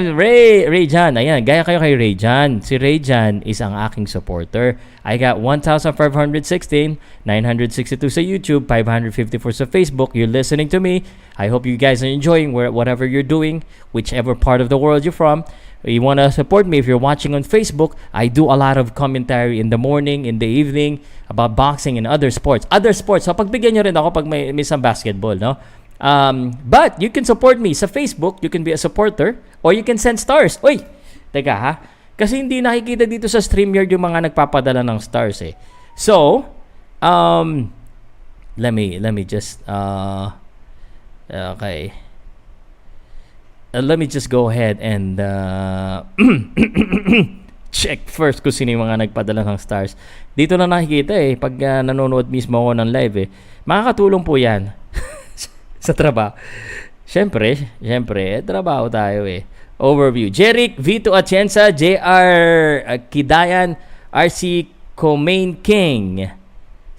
Ray Jan. Ayan, gaya kayo kay Ray Jan. Si Ray Jan is ang aking supporter. I got 1,516, 962 sa YouTube, 554 sa Facebook. You're listening to me. I hope you guys are enjoying whatever you're doing, whichever part of the world you're from. You want to support me if you're watching on Facebook. I do a lot of commentary in the morning, in the evening, about boxing and other sports. So, pagbigyan nyo rin ako pag may some basketball, no? But you can support me sa Facebook. You can be a supporter or you can send stars. Uy, teka ha, kasi hindi nakikita dito sa Streamyard yung mga nagpapadala ng stars So, let me just okay. Let me just go ahead and check first kung sino yung mga nagpadala ng stars. Dito na nakikita pag nanonood mismo ako ng live Makakatulong po yan sa trabaho. Siyempre, trabaho tayo Overview. Jeric, Vito Atienza, JR Kidayan, RC Comain King,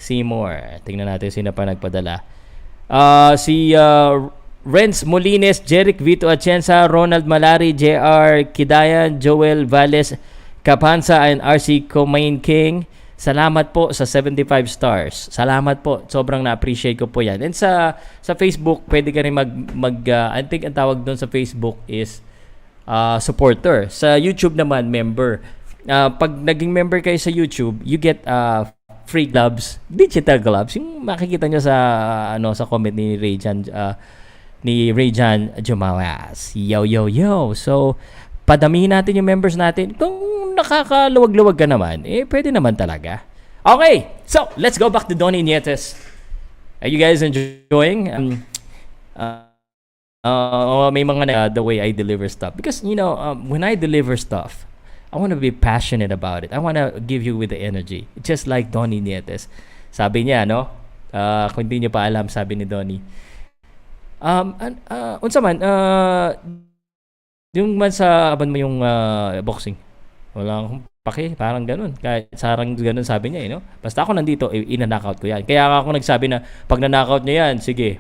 Seymour. Tingnan natin sino pa nagpadala. Si Renz Molines, Jeric Vito Atienza, Ronald Malari, JR Kidayan, Joel Valles Capanza, and RC Comain King. Salamat po sa 75 stars. Salamat po. Sobrang na-appreciate ko po yan. And sa Facebook, pwede ka rin I think ang tawag doon sa Facebook is supporter. Sa YouTube naman, member. Pag naging member kayo sa YouTube, you get free gloves, digital gloves. Yung makikita nyo sa comment ni Rayjan Jumawas. Yo, yo, yo. So, padamihin natin yung members natin. Kung nakakaluwag-luwag ka naman, pwede naman talaga. Okay, so let's go back to Donnie Nietes. Are you guys enjoying? May mga the way I deliver stuff. Because, when I deliver stuff, I want to be passionate about it. I want to give you with the energy. Just like Donnie Nietes. Sabi niya, kung hindi niyo pa alam, sabi ni Donnie, unsa man, yung man sa aban mo yung boxing, wala akong pake, parang ganun. Kahit sarang ganun sabi niya, Basta ako nandito, ina-knockout ko yan. Kaya ako nagsabi na, pag na-knockout niya yan, sige,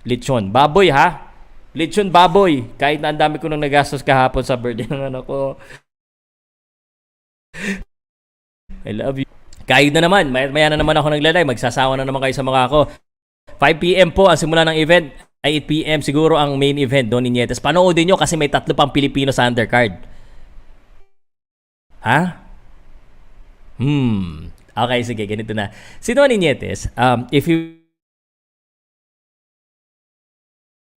lechon. Baboy, ha? Lechon baboy. Kahit na ang dami ko nang nagastos kahapon sa birthday ng anak ko. I love you. Kahit na naman, maya na naman ako naglalay. Magsasawa na naman kayo sa mga ako. 5 p.m. po ang simula ng event. Ay 8 p.m. siguro ang main event doon ni Nietes. Panoodin nyo kasi may 3 pang Pilipino sa undercard. Ha? Okay, sige, ganito na. Si Donnie Nietes, if he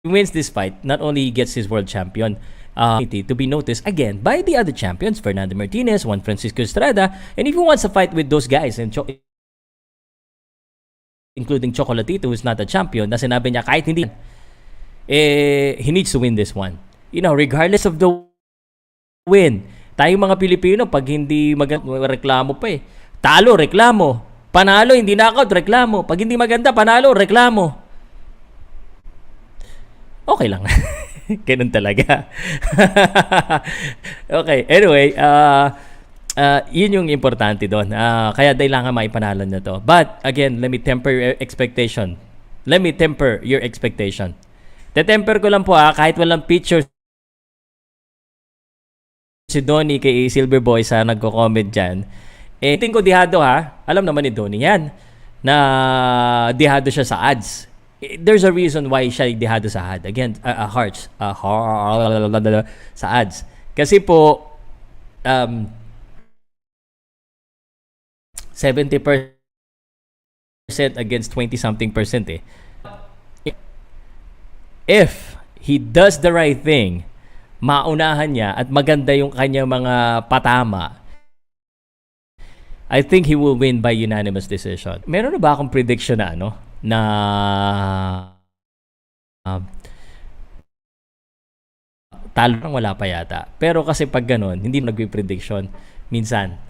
wins this fight, not only gets his world champion to be noticed again by the other champions, Fernando Martinez, Juan Francisco Estrada, and if he wants to fight with those guys, and including Chocolatito, who's not a champion, na sinabi niya kahit hindi, he needs to win this one. Regardless of the win. Tayong mga Pilipino, pag hindi maganda, reklamo pa eh. Talo, reklamo. Panalo, hindi knockout, reklamo. Pag hindi maganda, panalo, reklamo. Okay lang. Ganun talaga. Okay, anyway, yun yung importante doon. Kaya kailangan maipanalan na to. But, again, let me temper your expectation. Tetemper ko lang po kahit walang picture si Donnie kay Silver Boy sa nagko-comment dyan. Tingin ko dihado alam naman ni Donnie yan na dihado siya sa ads. There's a reason why siya dihado sa ad. Again, hearts. Sa ads. Kasi po 70% against 20-something% eh. If he does the right thing, maunahan niya at maganda yung kanyang mga patama, I think he will win by unanimous decision. Meron na ba akong prediction na talo nang wala pa yata. Pero kasi pag ganun, hindi nagbe-prediction. Minsan.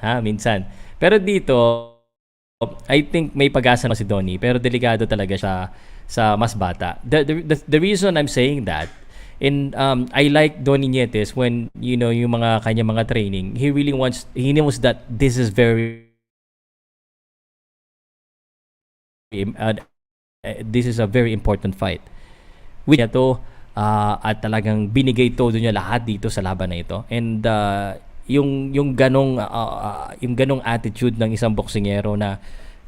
Pero dito, I think may pag-asa na si Donnie, pero delikado talaga siya sa mas bata. The reason I'm saying that, I like Donnie Nietes when, yung mga kanya mga training, he knows that this is this is a very important fight. With ito, at talagang binigay todo niya lahat dito sa laban na ito. And yung ganong attitude ng isang boksingero na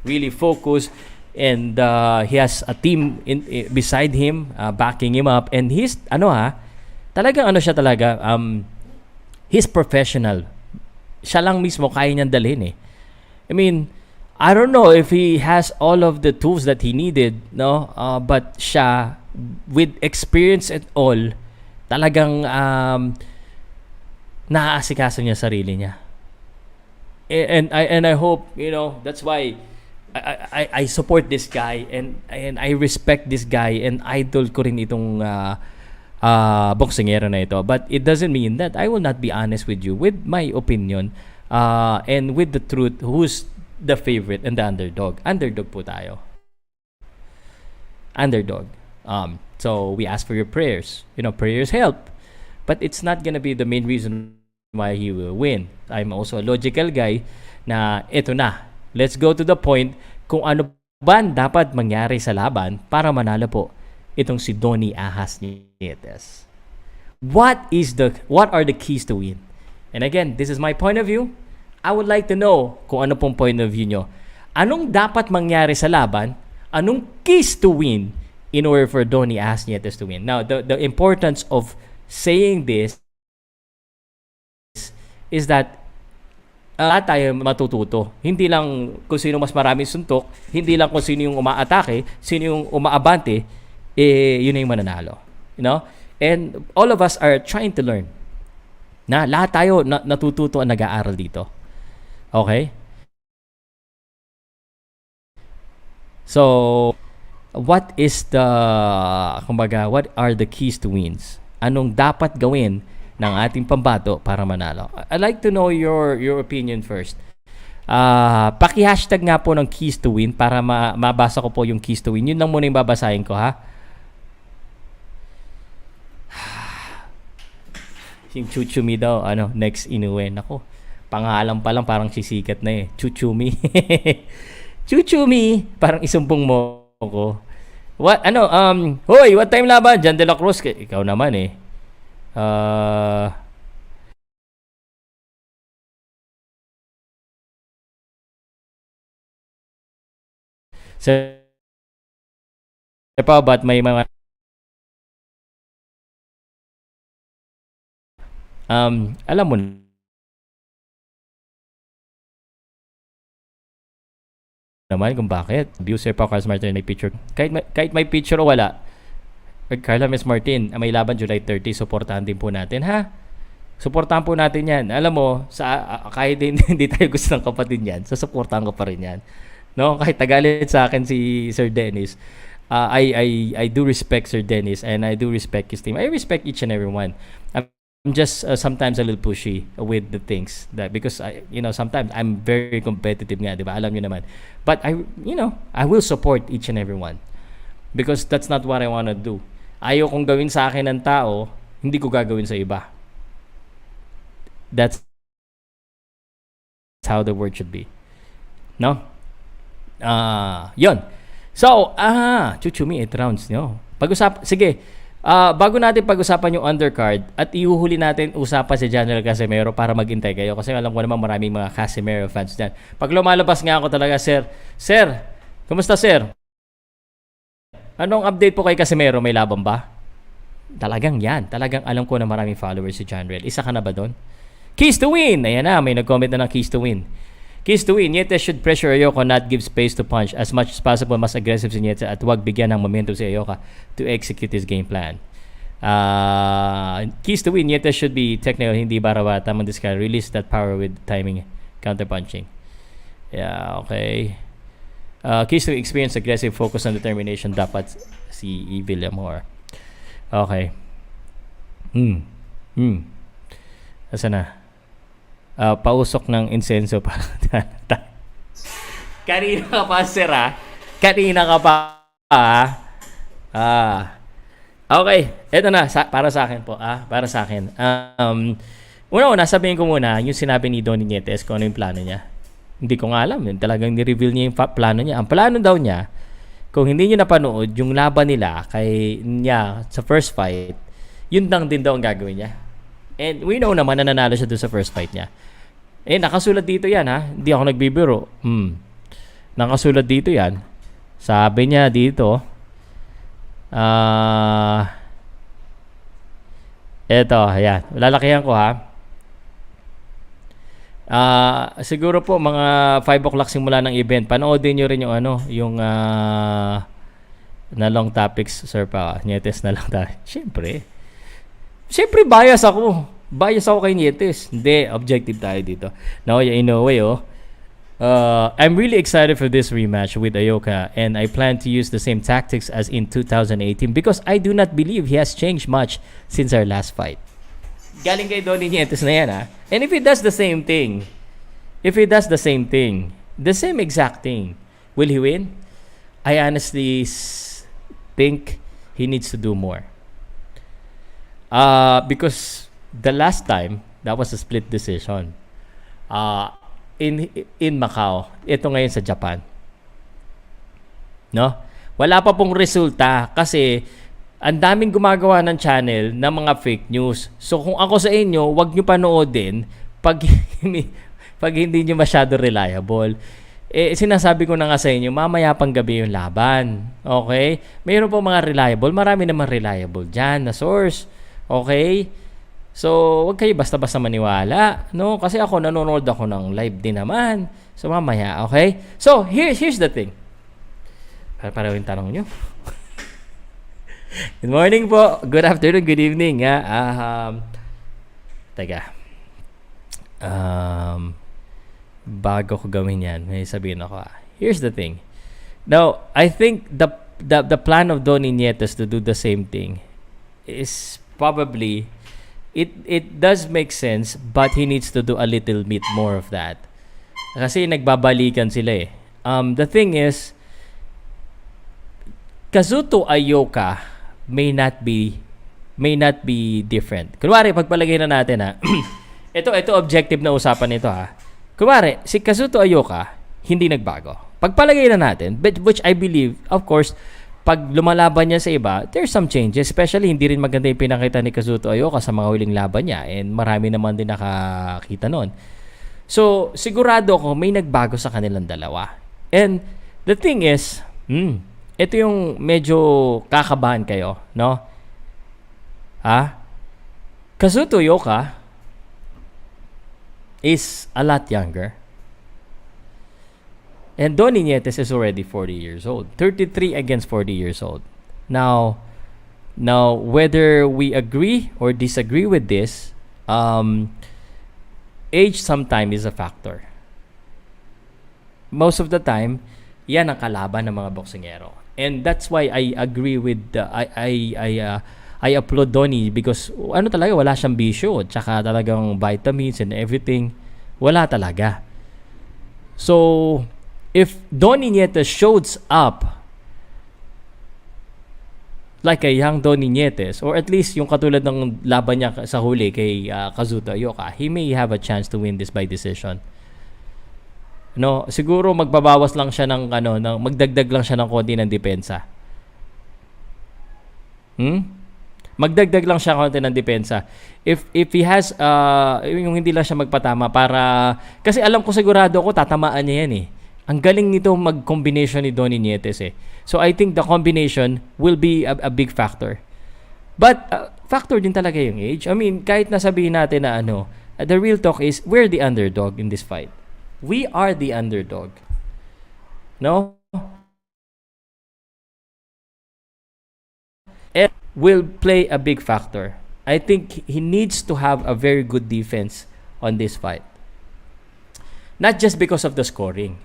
really focused, and he has a team beside him, backing him up, and he's he's professional. Siya lang mismo kaya niyang dalhin eh. I mean, I don't know if he has all of the tools that he needed, but siya, with experience at all, talagang naaasikaso niya sarili niya. And I hope, that's why I support this guy, and I respect this guy, and idol ko rin itong boksingero na ito. But it doesn't mean that I will not be honest with you with my opinion, and with the truth, who's the favorite and the underdog. Underdog po tayo. Underdog. So we ask for your prayers. Prayers help, but it's not gonna be the main reason why he will win. I'm also a logical guy na ito na. Let's go to the point kung ano ba dapat mangyari sa laban para manalo po itong si Donnie Ahas Nietes. What are the keys to win? And again, this is my point of view. I would like to know kung ano pong point of view nyo. Anong dapat mangyari sa laban? Anong keys to win in order for Donnie Ahas Nietes to win? Now, the importance of saying this is that lahat tayo matututo. Hindi lang kung sino mas maraming suntok, hindi lang kung sino yung umaatake, sino yung umaabante, yun na yung mananalo. You know? And all of us are trying to learn. Na lahat tayo natututo at nag-aaral dito. Okay? So, what are the keys to wins? Anong dapat gawin ng ating pambato para manalo? I'd like to know your opinion first. Paki-hashtag nga po ng keys to win para mabasa ko po yung keys to win. Yun lang muna yung babasahin ko, ha? Yung Chuchumi daw, next inuwi. Ako, pangalan pa lang parang sisikat na Chuchumi. Chuchumi, parang isumbong mo ko. Hoy, what time laban? Jan de la Cruz, ikaw naman pa ba't may mga alam mo naman kung bakit. Abuser pa Carlos Martin may picture. Kahit may picture o wala, Carla Miss Martin, may laban July 30, suportahan din po natin, ha? Suportahan po natin yan. Alam mo, kahit hindi tayo gusto ng kapatid yan, susuportahan ko pa rin yan. No? Kahit tagalit sa akin si Sir Dennis, I do respect Sir Dennis and I do respect his team. I respect each and every one. I'm just sometimes a little pushy with the things that because sometimes I'm very competitive nga, 'di ba? Alam niyo naman. But I will support each and every one because that's not what I want to do. Ayaw kong gawin sa akin ng tao, hindi ko gagawin sa iba. That's how the word should be. No? Yon. So, Chuchumi 8 rounds, sige. Bago natin pag-usapan yung undercard at ihuhuli natin usapan si General Casimero para maghintay kayo kasi alam ko naman maraming mga Casimero fans dyan. Pag lumalabas nga ako talaga, Sir, kumusta sir? Anong update po kay Casimero? May laban ba? Talagang alam ko na maraming followers si General. Isa ka na ba doon? Keys to win! Ayan na, may nag-comment na ng keys to win. Keys to win, Nietes should pressure Ioka, not give space to punch. As much as possible, mas aggressive si Nietes at huwag bigyan ng momentum si Ioka to execute his game plan. Keys to win, Nietes should be technical, hindi barawa, tamang discard. Release that power with timing, counter-punching. Yeah, okay. Keys to experience, aggressive, focus on determination, dapat si Villamor. Okay. Asa na? Pausok ng insenso para kanina ka pa sir kanina ka pa okay, eto na para sa akin po para sa akin una sabihin ko muna yung sinabi ni Donnie Nietes kung ano yung plano niya. Hindi ko nga alam talagang ni-reveal niya yung plano niya. Ang plano daw niya, kung hindi niyo napanood yung laban nila niya sa first fight, yun lang din daw ang gagawin niya. And we know naman na nanalo siya doon sa first fight niya. Nakasulat dito yan Hindi ako nagbibiro. Nakasulat dito yan. Sabi niya dito. Eto, ayan. Lalakihan ko siguro po mga 5 o'clock simula ng event. Panoodin nyo rin yung na long topics, sir pa. Nietes na lang tayo. Siyempre, bias ako. Bias ako kay Nietes. Hindi, objective tayo dito. No, in a way, I'm really excited for this rematch with Ioka and I plan to use the same tactics as in 2018 because I do not believe he has changed much since our last fight. Galing kay Donnie Nietes na yan, And if he does the same thing, the same exact thing, will he win? I honestly think he needs to do more. Because the last time that was a split decision in Macau, ito ngayon sa Japan, no? Wala pa pong resulta kasi Ang daming gumagawa ng channel ng mga fake news. So kung ako sa inyo, wag nyo panoodin pag pag hindi nyo masyado reliable. Sinasabi ko na nga sa inyo, mamaya pang gabi yung laban. Okay? Mayroon po mga reliable. Marami naman reliable dyan na source. Okay? So, wag kayo basta-basta maniwala. No? Kasi ako, nanonood ako ng live din naman. So, mamaya. Okay? So, here's the thing. Para yung tanong nyo. Good morning po. Good afternoon. Good evening. Teka. Bago ko gawin yan, may sabihin ako. Here's the thing. Now, I think the plan of Don Nietes to do the same thing is probably it does make sense, but he needs to do a little bit more of that. Kasi nagbabalikan sila eh. The thing is, Kazuto Ioka may not be different. Kunwari, pagpalagay na natin ito objective na usapan nito Kunwari, si Kazuto Ioka hindi nagbago. Pagpalagay na natin, which I believe, of course, pag lumalaban niya sa iba, there's some changes. Especially, hindi rin maganda yung pinakita ni Kazuto Ioka sa mga huling laban niya. And marami naman din nakakita nun. So, sigurado ako may nagbago sa kanilang dalawa. And the thing is, ito yung medyo kakabahan kayo, no? Kazuto Ioka is a lot younger. And Don Nietes is already 40 years old. 33 against 40 years old. Now whether we agree or disagree with this, age sometimes is a factor. Most of the time, yan ang kalaban ng mga boksingero. And that's why I agree with I applaud Donnie because talaga wala siyang bisyo, tsaka talagang vitamins and everything wala talaga. So if Donnie Nietes shows up like a young Donnie Nietes, or at least yung katulad ng laban niya sa huli kay Kazuto Ioka, he may have a chance to win this by decision. No, siguro magbabawas lang siya ng magdagdag lang siya ng konti ng depensa. Magdagdag lang siya konti ng depensa. If he has yung hindi lang siya magpatama para kasi alam ko sigurado ako tatamaan niya yan eh. Ang galing nito mag-combination ni Donnie Nietes eh. So I think the combination will be a big factor. But factor din talaga yung age. I mean, kahit nasabihin natin na the real talk is we're the underdog in this fight. We are the underdog. No? It will play a big factor. I think he needs to have a very good defense on this fight. Not just because of the scoring.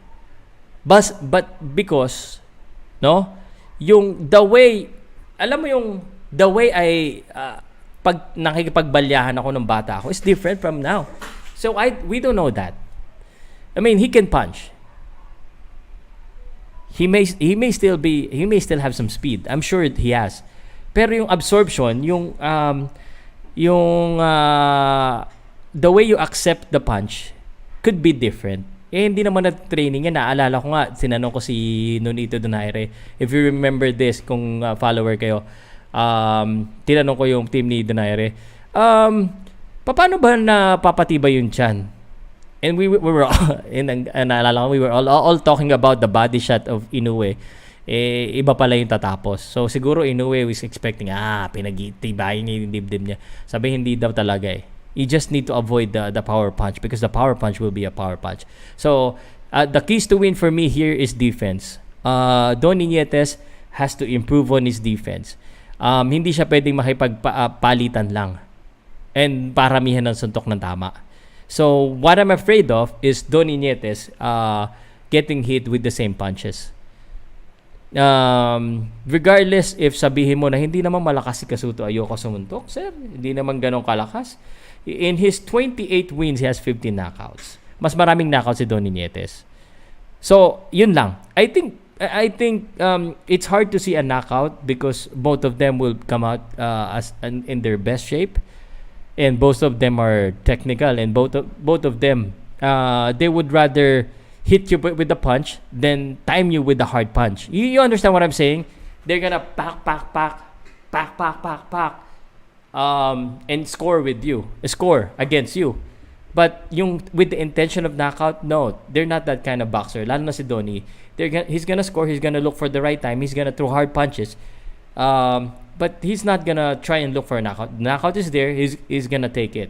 But because yung the way I pag nakikipagbalyahan ako ng bata ako is different from now. So we don't know that. I mean, he can punch. He may still have some speed. I'm sure he has. Pero yung absorption, the way you accept the punch could be different. Hindi naman na-training yan. Naalala ko nga, sinanong ko si Nonito Donaire. If you remember this, kung follower kayo, tinanong ko yung team ni Donaire, paano ba napapatibay yung tiyan? And we were all, naalala ko, we were all talking about the body shot of Inoue. Iba pala yung tatapos. So siguro Inoue was expecting, pinag-tibayin niya yung dibdib niya. Sabi, hindi daw talaga eh. You just need to avoid the power punch because the power punch will be a power punch. So the keys to win for me here is defense. Donnie Nietes has to improve on his defense. Hindi siya pwedeng makipagpalitan lang and paramihan ng suntok ng tama. So what I'm afraid of is Donnie Nietes getting hit with the same punches. Regardless if sabihin mo na hindi naman malakas si Kazuto Ioka sumuntok, sir, hindi naman ganun kalakas. In his 28 wins, he has 15 knockouts. Mas maraming knockouts si Donnie Nietes. So, yun lang. I think it's hard to see a knockout because both of them will come out in their best shape, and both of them are technical, and both of them they would rather hit you with the punch than time you with the hard punch. You understand what I'm saying? They're gonna pack, pack, pack, pack, pack, and score against you. But yung with the intention of knockout, no, they're not that kind of boxer. Lalo na si Donnie. He's gonna score. He's gonna look for the right time. He's gonna throw hard punches. But he's not gonna try and look for a knockout. The knockout is there. He's gonna take it.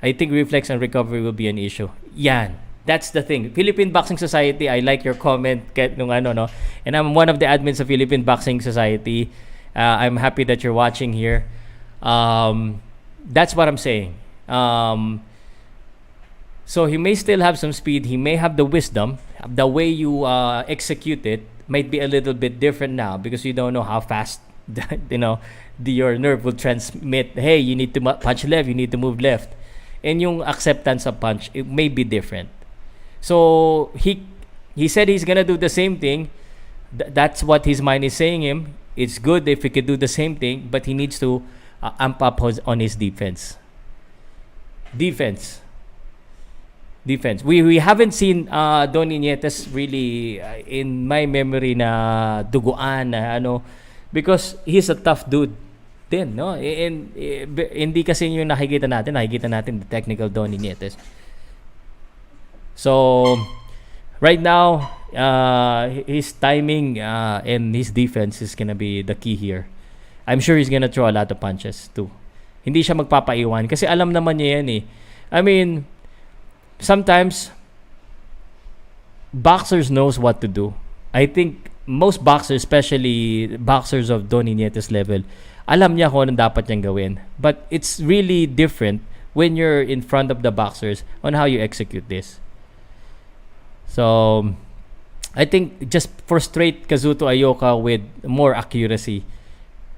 I think reflex and recovery will be an issue. Yan. That's the thing. Philippine Boxing Society, I like your comment nung ano, no? And I'm one of the admins of Philippine Boxing Society. I'm happy that you're watching here. That's what I'm saying. So he may still have some speed. He may have the wisdom. The way you execute it might be a little bit different now because you don't know how fast your nerve will transmit. Hey, you need to punch left. You need to move left. And yung acceptance of punch, it may be different. So he said he's gonna do the same thing. That's what his mind is saying him. It's good if he could do the same thing, but he needs to amp up on his defense. Defense. We haven't seen Donnie Nietes really in my memory na duguan na ano because he's a tough dude din, no? And hindi kasi yung nakikita natin the technical Donnie Nietes. So right now his timing and his defense is gonna be the key here. I'm sure he's gonna throw a lot of punches too. Hindi siya magpapaiwan kasi alam naman niya yan eh. I mean, sometimes boxers knows what to do. I think most boxers, especially boxers of Donnie Nietes level, alam niya kung anong dapat niyang gawin. But it's really different when you're in front of the boxers on how you execute this. So I think just frustrate Kazuto Ioka with more accuracy,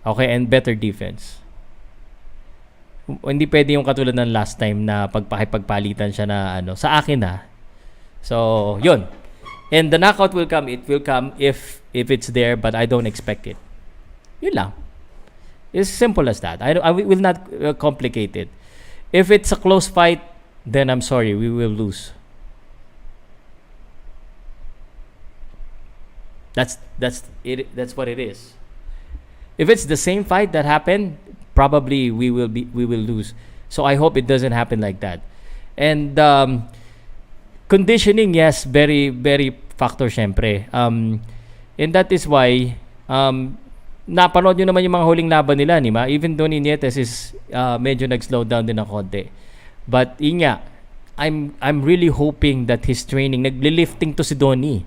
okay, and better defense. Hindi pwede yung katulad ng last time na pagpalitan siya na ano sa akin na. So yun, and the knockout will come. It will come if it's there, but I don't expect it. Yun lang. It's simple as that. I will not complicate it. If it's a close fight, then I'm sorry, we will lose. That's it. That's what it is. If it's the same fight that happened, probably we will lose. So I hope it doesn't happen like that. And conditioning, yes, very very factor syempre. And that is why napanood nyo naman yung mga huling laban nila, ni ma? Even Donnie Nietes is medyo nag-slow down din ng konti. But yun nga, I'm really hoping that his training, nagli-lifting to si Donnie.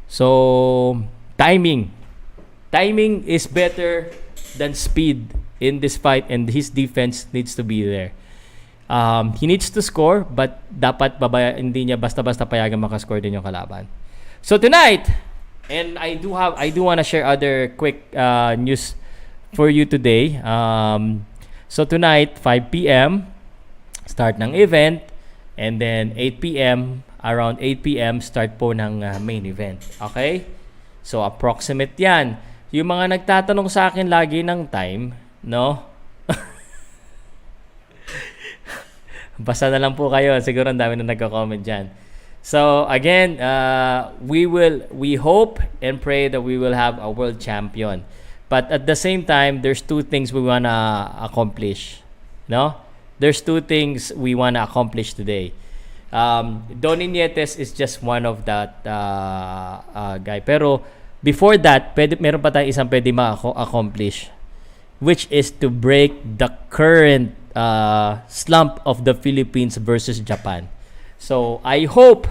So timing is better than speed in this fight, and his defense needs to be there. He needs to score, but dapat hindi niya basta-basta payagan makascore din yung kalaban. So tonight, and I do want to share other quick news for you today. So tonight, 5 p.m. start ng event, and then 8 p.m. around 8 p.m. start po ng main event. Okay? So approximate 'yan. Yung mga nagtatanong sa akin lagi ng time, no? Basta na lang po kayo. Siguro ang dami na nagko-comment diyan. So again, we hope and pray that we will have a world champion. But at the same time, there's two things we want to accomplish. No? There's two things we want to accomplish today. Donnie Nietes is just one of that guy. Pero before that, meron pa tayong isang pwede ma-accomplish, which is to break the current slump of the Philippines versus Japan. So I hope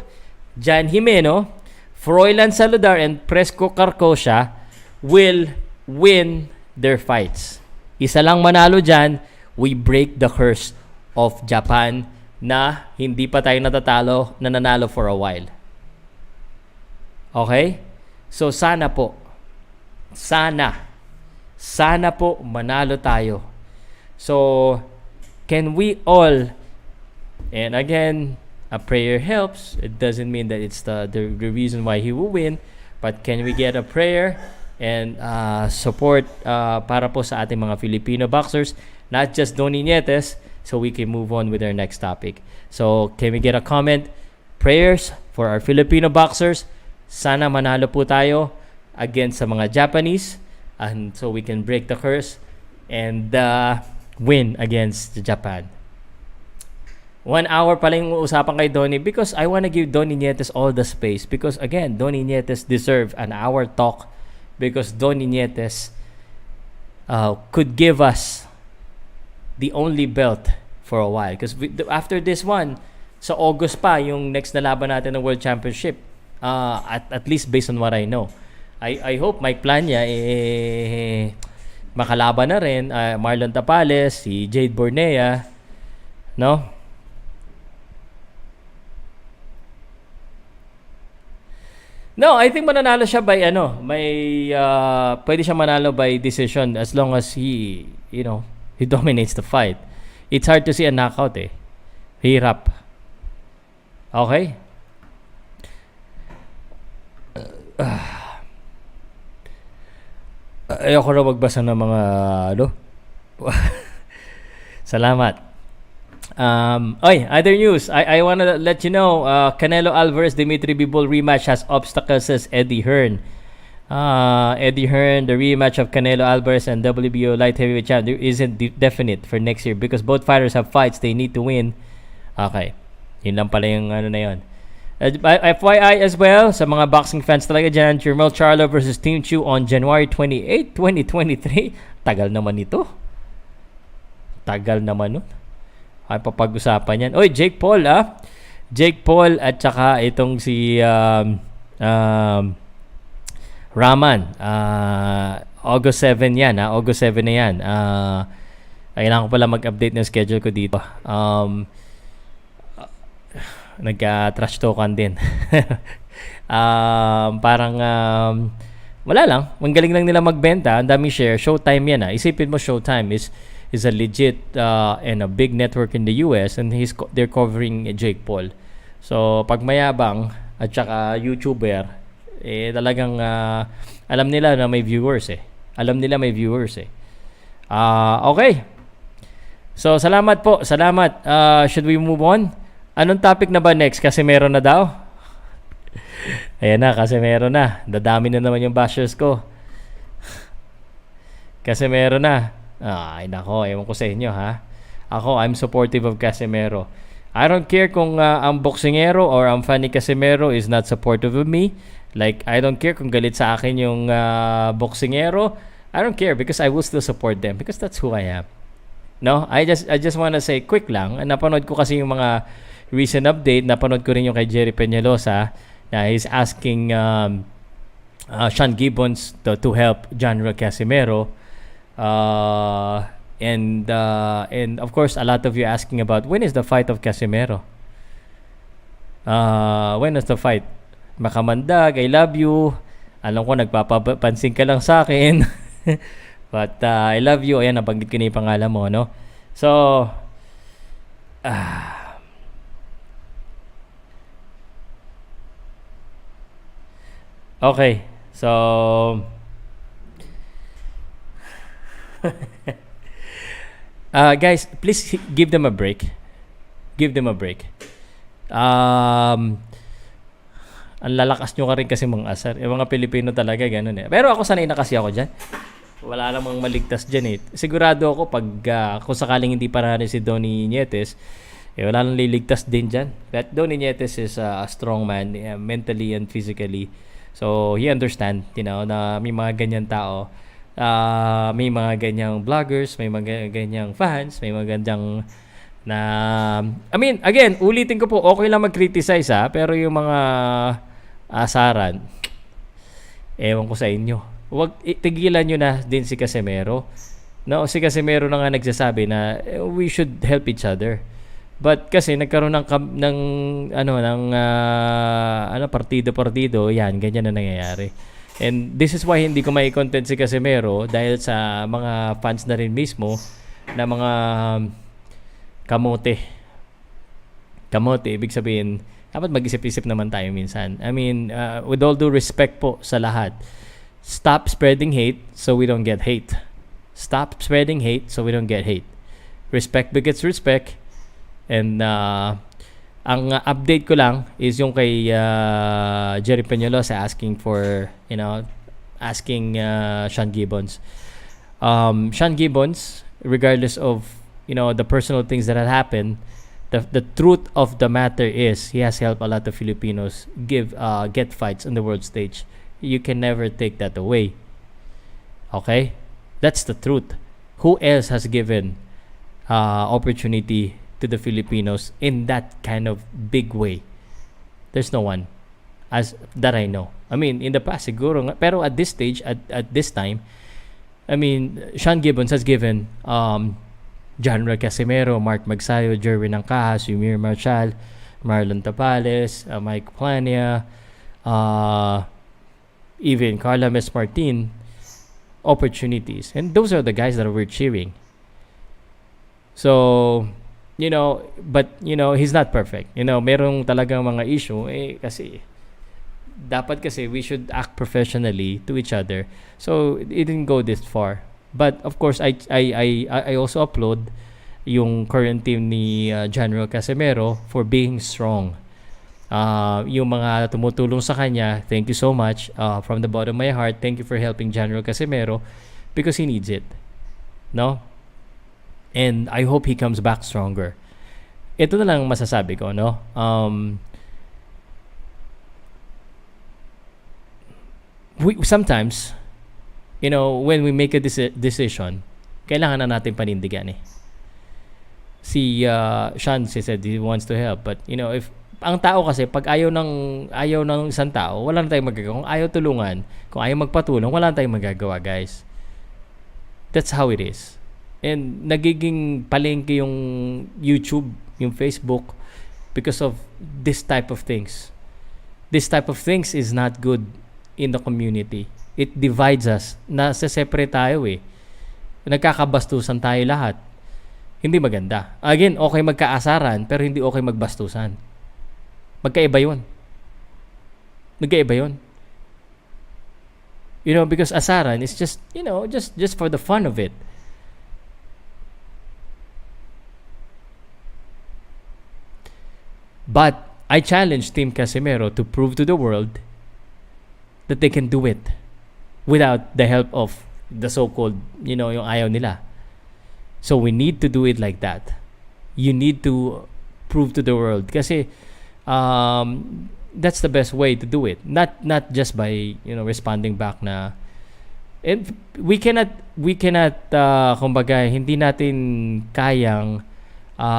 Jan Jimeno, Froilan Saludar, and Presco Carcosa will win their fights. Isa lang manalo dyan, we break the curse of Japan na hindi pa tayo nanalo for a while. Okay? So sana po manalo tayo. So can we all, and again, a prayer helps. It doesn't mean that it's the reason why he will win, but can we get a prayer and support para po sa ating mga Filipino boxers, not just Donnie Nietes, so we can move on with our next topic. So can we get a comment? Prayers for our Filipino boxers, sana manalo po tayo against sa mga Japanese, and so we can break the curse and win against Japan. 1 hour pala yung usapan kay Donnie because I want to give Donnie Nietes all the space because again, Donnie Nietes deserve an hour talk because Donnie Nietes could give us the only belt for a while because after this one sa August pa yung next na laban natin ng World Championship, at least based on what I know. I hope Mike Plania makalaban na rin Marlon Tapales, si Jade Bornea, no? No, I think mananalo siya by pwede siya manalo by decision as long as he dominates the fight. It's hard to see a knockout eh. Hirap. Okay? Ayoko na magbasa ng mga Salamat. Other news. I want to let you know, Canelo Alvarez Dimitri Bivol rematch has obstacles, says Eddie Hearn. Eddie Hearn, the rematch of Canelo Alvarez and WBO light heavyweight champ isn't definite for next year because both fighters have fights they need to win. Okay. Yun lang pala yung na yun. FYI as well, sa mga boxing fans talaga dyan, Jermel Charlo versus Tim Chu on January 28, 2023. Tagal naman ito. Tagal naman nun. Ay papag-usapan yan. Oy, Jake Paul Jake Paul at saka itong si Raman. August 7 yan. August 7 na yan. Kailangan ko pala mag-update ng schedule ko dito. Nagka-trash talkan din. Parang wala lang. Ang galing lang nila magbenta. Ang daming share. Showtime yan. Isipin mo, Showtime is a legit and a big network in the US and they're covering Jake Paul. So pag mayabang at saka YouTuber, talagang alam nila na may viewers eh. Okay. So salamat po. Salamat. Should we move on? Anong topic na ba next? Casimero na daw? Ayan na, Casimero na. Dadami na naman yung bashers ko. Casimero na. Ay nako, ewan ko sa inyo ha. Ako, I'm supportive of Casimero. I don't care kung ang boksingero or ang fan ni Casimero is not supportive of me. Like, I don't care kung galit sa akin yung boksingero. I don't care because I will still support them because that's who I am. No, I just want to say quick lang. Napanood ko kasi yung mga recent update. Napanood ko rin yung kay Jerry Peñalosa na he's asking Sean Gibbons to help General Casimero. And of course, a lot of you asking about when is the fight of Casimero? When is the fight? Makamandag, I love you. Alam ko nagpapapansin ka lang sa akin. But I love you. Ayan, nabanggit ko na yung pangalan mo, no? So, okay. So, guys, please give them a break. Ang lalakas nyo ka rin kasi mga asar. Yung mga Pilipino talaga, ganun eh. Pero ako sanay na kasi ako dyan. Wala namang maligtas dyan eh. Sigurado ako pag kung sakaling hindi parani si Donnie Nietes, wala nang liligtas din dyan. But Donnie Nietes is a strong man, mentally and physically. So, he understand, na may mga ganyan tao. May mga ganyang vloggers, may mga ganyang fans, may mga ganyang I mean, again, ulitin ko po, okay lang mag-criticize pero yung mga asaran, ewan ko sa inyo. Huwag tigilan nyo na din si Casimero. No, si Casimero na nga nagsasabi na we should help each other. But kasi nagkaroon ng partido-partido, yan, ganyan na nangyayari. And this is why hindi ko may content si Casimero dahil sa mga fans na rin mismo na mga kamote. Kamote, ibig sabihin, dapat mag-isip-isip naman tayo minsan. I mean, with all due respect po sa lahat, stop spreading hate so we don't get hate. Stop spreading hate so we don't get hate. Respect begets respect. And Ang update ko lang is yung kay Jerry Peñalosa asking for, asking Sean Gibbons. Sean Gibbons, regardless of, the personal things that had happened, the truth of the matter is he has helped a lot of Filipinos get fights on the world stage. You can never take that away. Okay? That's the truth. Who else has given opportunity to the Filipinos in that kind of big way? There's no one as that I know. I mean, in the past siguro, pero at this stage, at this time, I mean, Sean Gibbons has given General Casimero, Mark Magsayo, Jerwin Angcajas, Yumir Marshall, Marlon Tapales, Mike Plania, even Carla Mes Martin, opportunities. And those are the guys that we're cheering. So, but, he's not perfect. Merong talagang mga issue, kasi, dapat kasi we should act professionally to each other. So, it didn't go this far. But, of course, I also applaud yung current team ni General Casimero for being strong. Yung mga tumutulong sa kanya, thank you so much. From the bottom of my heart, thank you for helping General Casimero because he needs it. No? And I hope he comes back stronger. Ito na lang masasabi ko, no? Sometimes, when we make a decision, kailangan na natin panindigan eh. Si Sean said he wants to help, but if ang tao kasi pag ayaw ng isang tao, wala na tayong magagawa. Kung ayaw tulungan, kung ayaw magpatulong, wala na tayong magagawa, guys. That's how it is. And nagiging palengke yung YouTube, yung Facebook because of this type of things. This type of things is not good in the community. It divides us. Nasa-separate tayo eh. Nagkakabastusan tayo lahat. Hindi maganda. Again, okay magkaasaran pero hindi okay magbastusan. Magkaiba yun. Because asaran is just, just for the fun of it. But I challenge Team Casimero to prove to the world that they can do it without the help of the so-called, yung ayaw nila. So we need to do it like that. You need to prove to the world kasi that's the best way to do it. Not just by responding back na. And we cannot kumbaga hindi natin kayang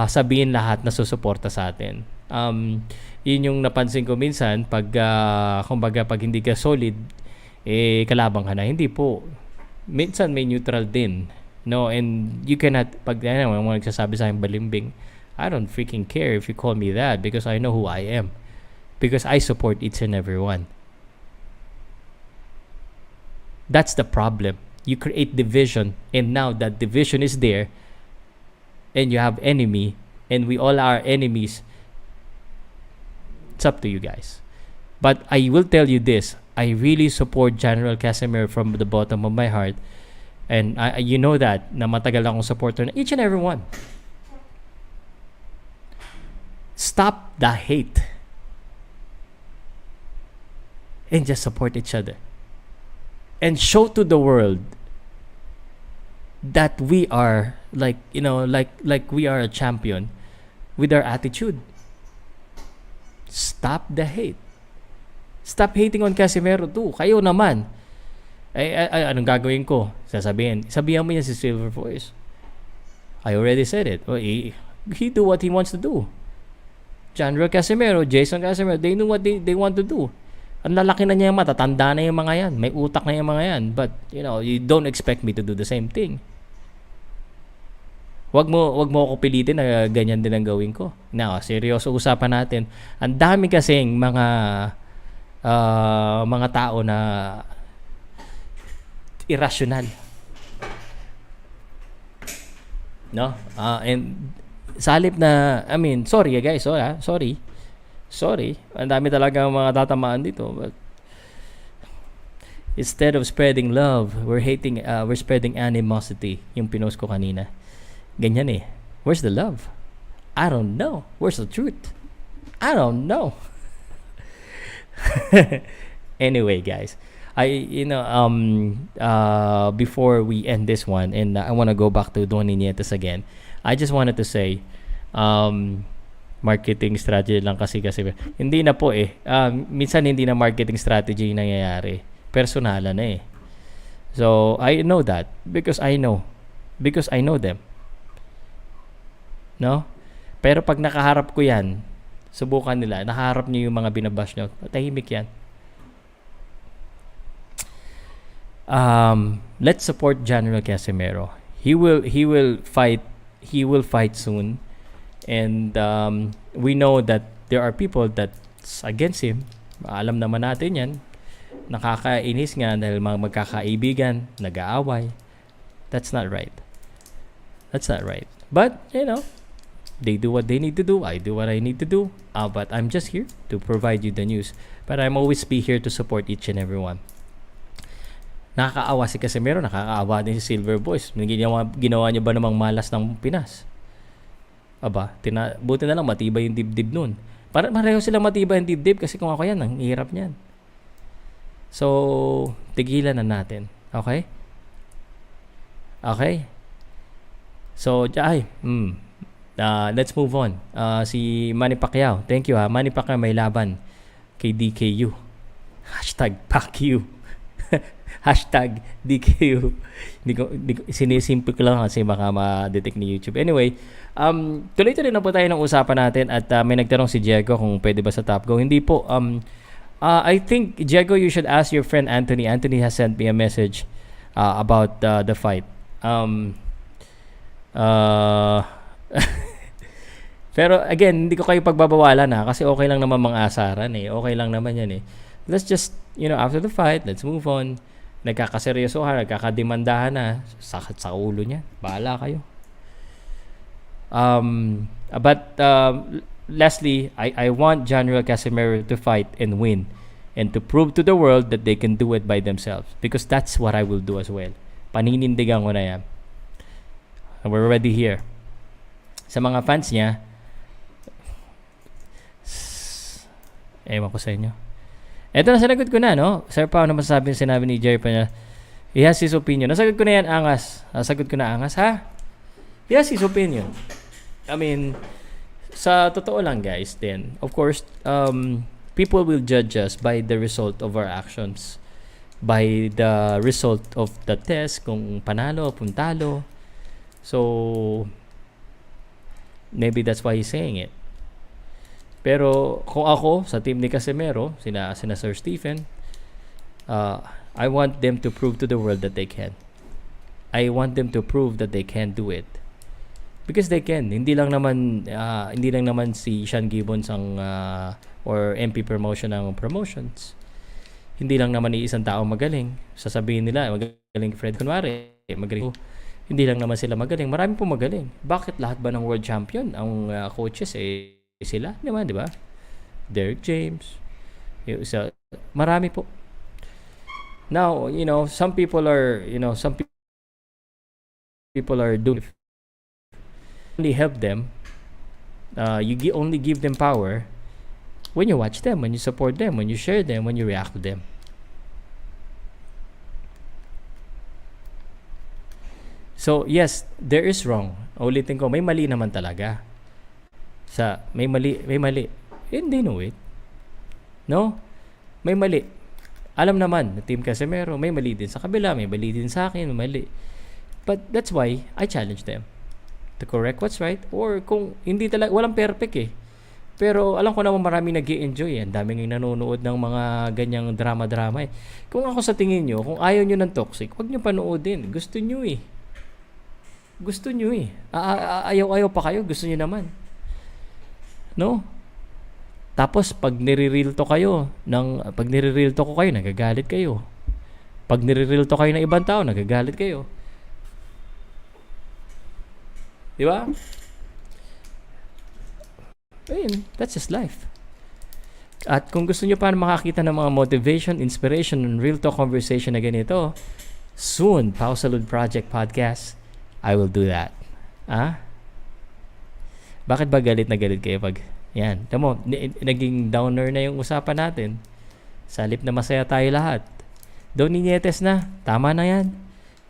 sabihin lahat na susuporta sa atin. Yun yung napansin ko minsan pag kumbaga pag hindi ka solid kalabang ka na. Hindi po. Minsan may neutral din. No, and you cannot pag mo nagsasabi sa akin balimbing, I don't freaking care if you call me that because I know who I am. Because I support each and every one. That's the problem. You create division and now that division is there and you have enemy and we all are enemies. It's up to you guys. But I will tell you this. I really support General Casimero from the bottom of my heart. And you know that na matagal akong supporter na each and every one. Stop the hate. And just support each other. And show to the world that we are like we are a champion with our attitude. Stop the hate. Stop hating on Casimero too. Kayo naman. Anong gagawin ko? Sabihan mo yan si Silver Voice. I already said it. Well, he do what he wants to do. General Casimero, Jason Casimero, they know what they want to do. Ang lalaki na niya yung mata, tanda na yung mga yan, may utak na yung mga yan. But, you don't expect me to do the same thing. Wag mo ako pilitin na ganyan din ang gawin ko. Now, seryoso usapan natin. Ang dami kasing mga tao na irrational. No? And sa halip na, sorry guys, sorry. Ang dami talaga mga tatamaan dito. But instead of spreading love, we're spreading animosity. Yung pinost ko kanina. Ganyan eh. Where's the love? I don't know. Where's the truth? I don't know. Anyway, guys, before we end this one, and I want to go back to Don Nietes again. I just wanted to say, marketing strategy lang kasi hindi na po eh. Minsan hindi na marketing strategy yung nangyayari. Personalan na eh. So, I know that because I know them. No? Pero pag nakaharap ko yan, subukan nila, nakaharap niyo yung mga binabash nyo, tahimik yan. Let's support General Casimero. He will fight soon, and we know that there are people that's against him. Alam naman natin yan. Nakakainis nga dahil mga magkakaibigan, nag-aaway. That's not right. But they do what they need to do. I do what I need to do. But I'm just here to provide you the news. But I'm always be here to support each and every one. Nakakaawa si Casimero, nakakaawa din si Silver Boys. Ginawa niya ba namang malas ng Pinas? Aba, buti na lang matibay yung dibdib nun. Pareho sila matibay yung dibdib kasi kung ako yan, ang hirap niyan. So, tigilan na natin. Okay? So, let's move on. Si Manny Pacquiao. Thank you ha. Manny Pacquiao may laban kay DKU. #PacU. #DKU. Sinisimple ko lang kasi baka ma-detect ni YouTube. Anyway, tuloy-tuloy na po tayo ng usapan natin at may nagtanong si Diego kung pwede ba sa Top Go. Hindi po. I think, Diego, you should ask your friend Anthony. Anthony has sent me a message about the fight. Pero again, hindi ko kayo pagbabawalan kasi okay lang naman mga asaran eh. Okay lang naman yan eh. Let's just, after the fight, let's move on. Nagkakaseryosohan, nagkakademandahan na. Sakit sa ulo niya. Bahala kayo. But lastly, I want General Casimero to fight and win and to prove to the world that they can do it by themselves, because that's what I will do as well. Paninindigan ko na yan. We're already here. Sa mga fans niya, ewan ko sa inyo. Eto na, sinagot ko na, no? Sir, paano masasabi yung sinabi ni Jerry pa niya? He has his opinion. Nasagot ko na yan, Angas. Nasagot ko na, Angas, ha? He has his opinion. I mean, sa totoo lang, guys, then, of course, people will judge us by the result of our actions. By the result of the test, kung panalo o puntalo. So, maybe that's why he's saying it. Pero kung ako sa team ni Casimero, sina Sir Stephen, I want them to prove to the world that they can. I want them to prove that they can do it. Because they can. Hindi lang naman si Sean Gibbons ang or MP promotion ang promotions. Hindi lang naman isang tao magaling. Sasabihin nila magaling Fred kunwari, magaling. Hindi lang naman sila magaling. Marami po magaling. Bakit lahat ba ng world champion ang coaches sila naman, di ba? Derek James. Marami po. Now, some people are doing only help them. You only give them power when you watch them, when you support them, when you share them, when you react to them. So, yes, there is wrong. Ulitin ko, may mali naman talaga. May mali. And they know it. No? May mali. Alam naman, na Team Casimero, may mali din sa kabila, may mali din sa akin, may mali. But that's why I challenge them to correct what's right. Or kung hindi talaga, walang perfect eh. Pero alam ko naman maraming nag-i-enjoy. Ang daming nanonood ng mga ganyang drama-drama eh. Kung ako sa tingin nyo, kung ayaw nyo ng toxic, huwag nyo panoodin. Gusto nyo eh. Ayaw pa kayo, gusto nyo naman. No? Tapos pag nire-real to ko kayo, nagagalit kayo. Pag nire-real to kayo ng ibang tao, nagagalit kayo. Di ba? Ayun, that's just life. At kung gusto nyo pa makakita ng mga motivation, inspiration, and real talk conversation na ganito, soon, Pow Salud Project Podcast, I will do that. Bakit ba galit na galit kayo pag Yan. Tamo, naging downer na yung usapan natin. Sa halip na masaya tayo lahat. Doon ni Nietes na. Tama na yan.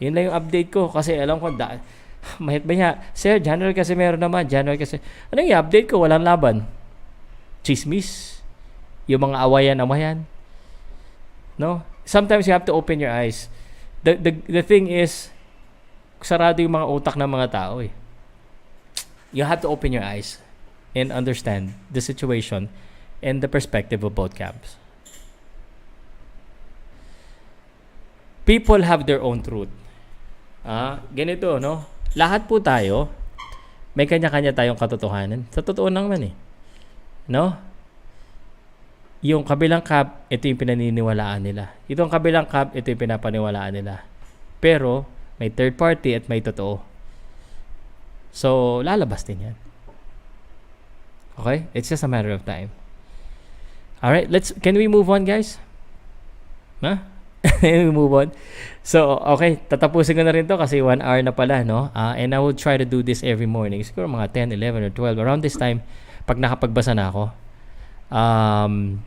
Yun lang yung update ko. Kasi alam ko, mahit ba niya? Sir, January Casimero naman. January Casimero. Ano yung update ko? Walang laban. Chismis. Yung mga awayan. No? Sometimes you have to open your eyes. The thing is, sarado yung mga utak ng mga tao eh. You have to open your eyes and understand the situation and the perspective of both camps. People have their own truth. Ganito, no? Lahat po tayo, may kanya-kanya tayong katotohanan. Sa totoo naman eh. No? Yung kabilang camp, ito yung pinaniniwalaan nila. Itong kabilang camp, ito yung pinapaniwalaan nila. Pero, may third party at may totoo. So, lalabas din yan. Okay? It's just a matter of time. Alright, can we move on, guys? Can we move on? So, okay, tatapusin ko na rin to kasi 1 hour na pala, no? And I will try to do this every morning. Siguro mga 10, 11, or 12. Around this time, pag nakapagbasa na ako,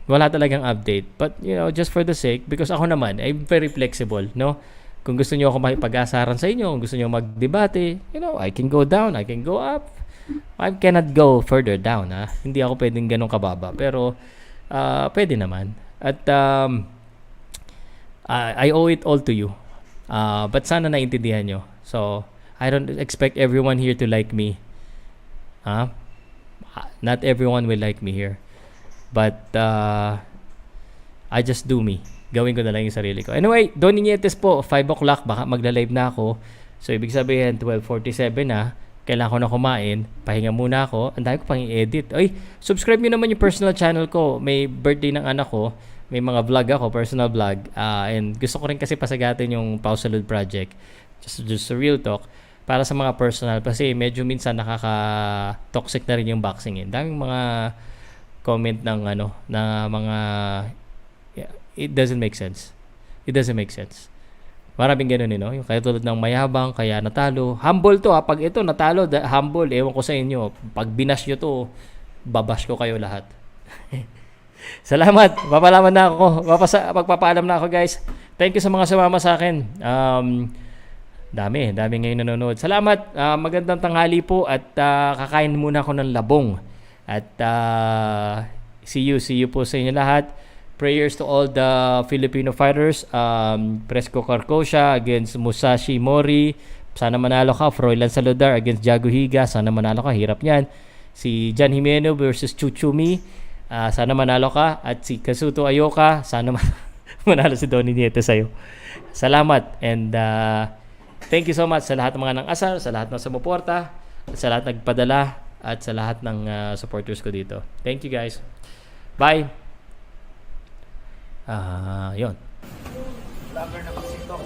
wala talagang update. But, just for the sake, because ako naman, I'm very flexible, no? Kung gusto niyo ako makipag-asaran sa inyo, kung gusto niyo magdebate, I can go down, I can go up. I cannot go further down, Hindi ako pwedeng ganun kababa. Pero, pwede naman. At, I owe it all to you. But sana naintindihan nyo. So, I don't expect everyone here to like me. Not everyone will like me here. But, I just do me. Gawin ko na lang yung sarili ko. Anyway, Donnie Nietes po, 5 o'clock, baka magla-live na ako. So, ibig sabihin, 12:47 na. Kailangan ko na kumain. Pahinga muna ako. Ang dami ko pang i-edit. Ay, subscribe nyo naman yung personal channel ko. May birthday ng anak ko. May mga vlog ako, personal vlog. And gusto ko rin kasi pasagatin yung Pow Salud project. Just a real talk. Para sa mga personal. Kasi medyo minsan nakaka-toxic na rin yung boxing. Daming mga comment ng na mga... It doesn't make sense. It doesn't make sense. Maraming ganun, yung kaya tulad ng mayabang, kaya natalo. Humble to, pag ito natalo, humble, ewan ko sa inyo. Pag binash nyo to, babash ko kayo lahat. Salamat. Papalaman na ako. Magpapaalam na ako, guys. Thank you sa mga sumama sa akin. Dami ngayon nanonood. Salamat. Magandang tanghali po at kakain muna ako ng labong. At see you po sa inyo lahat. Prayers to all the Filipino fighters. Presco Carcosa against Musashi Mori. Sana manalo ka. Froilan Saludar against Jago Higa. Sana manalo ka. Hirap niyan. Si Jan Jimeno versus Chuchumi. Sana manalo ka. At si Kazuto Ioka. Sana manalo si Donnie Nietes sa'yo. Salamat. And thank you so much sa lahat ng mga nang-asar, sa lahat ng sumuporta, sa lahat nagpadala, at sa lahat ng supporters ko dito. Thank you, guys. Bye. Yun. Vlogger na kasi ito.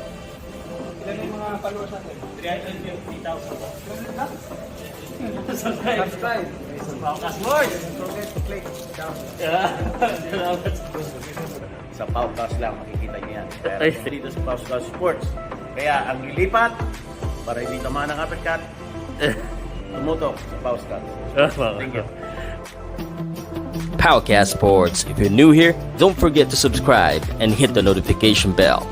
Ilan yung mga followers natin? 350,000. Subscribe. Powcast Sports. Don't forget to click down. Sa Powcast lang makikita niyo yan. Pero dito sa Powcast Sports. Kaya ang ilipat para hindi naman ang kapitkat, tumutok sa Powcast. Thank you. Powcast Sports. If you're new here, don't forget to subscribe and hit the notification bell.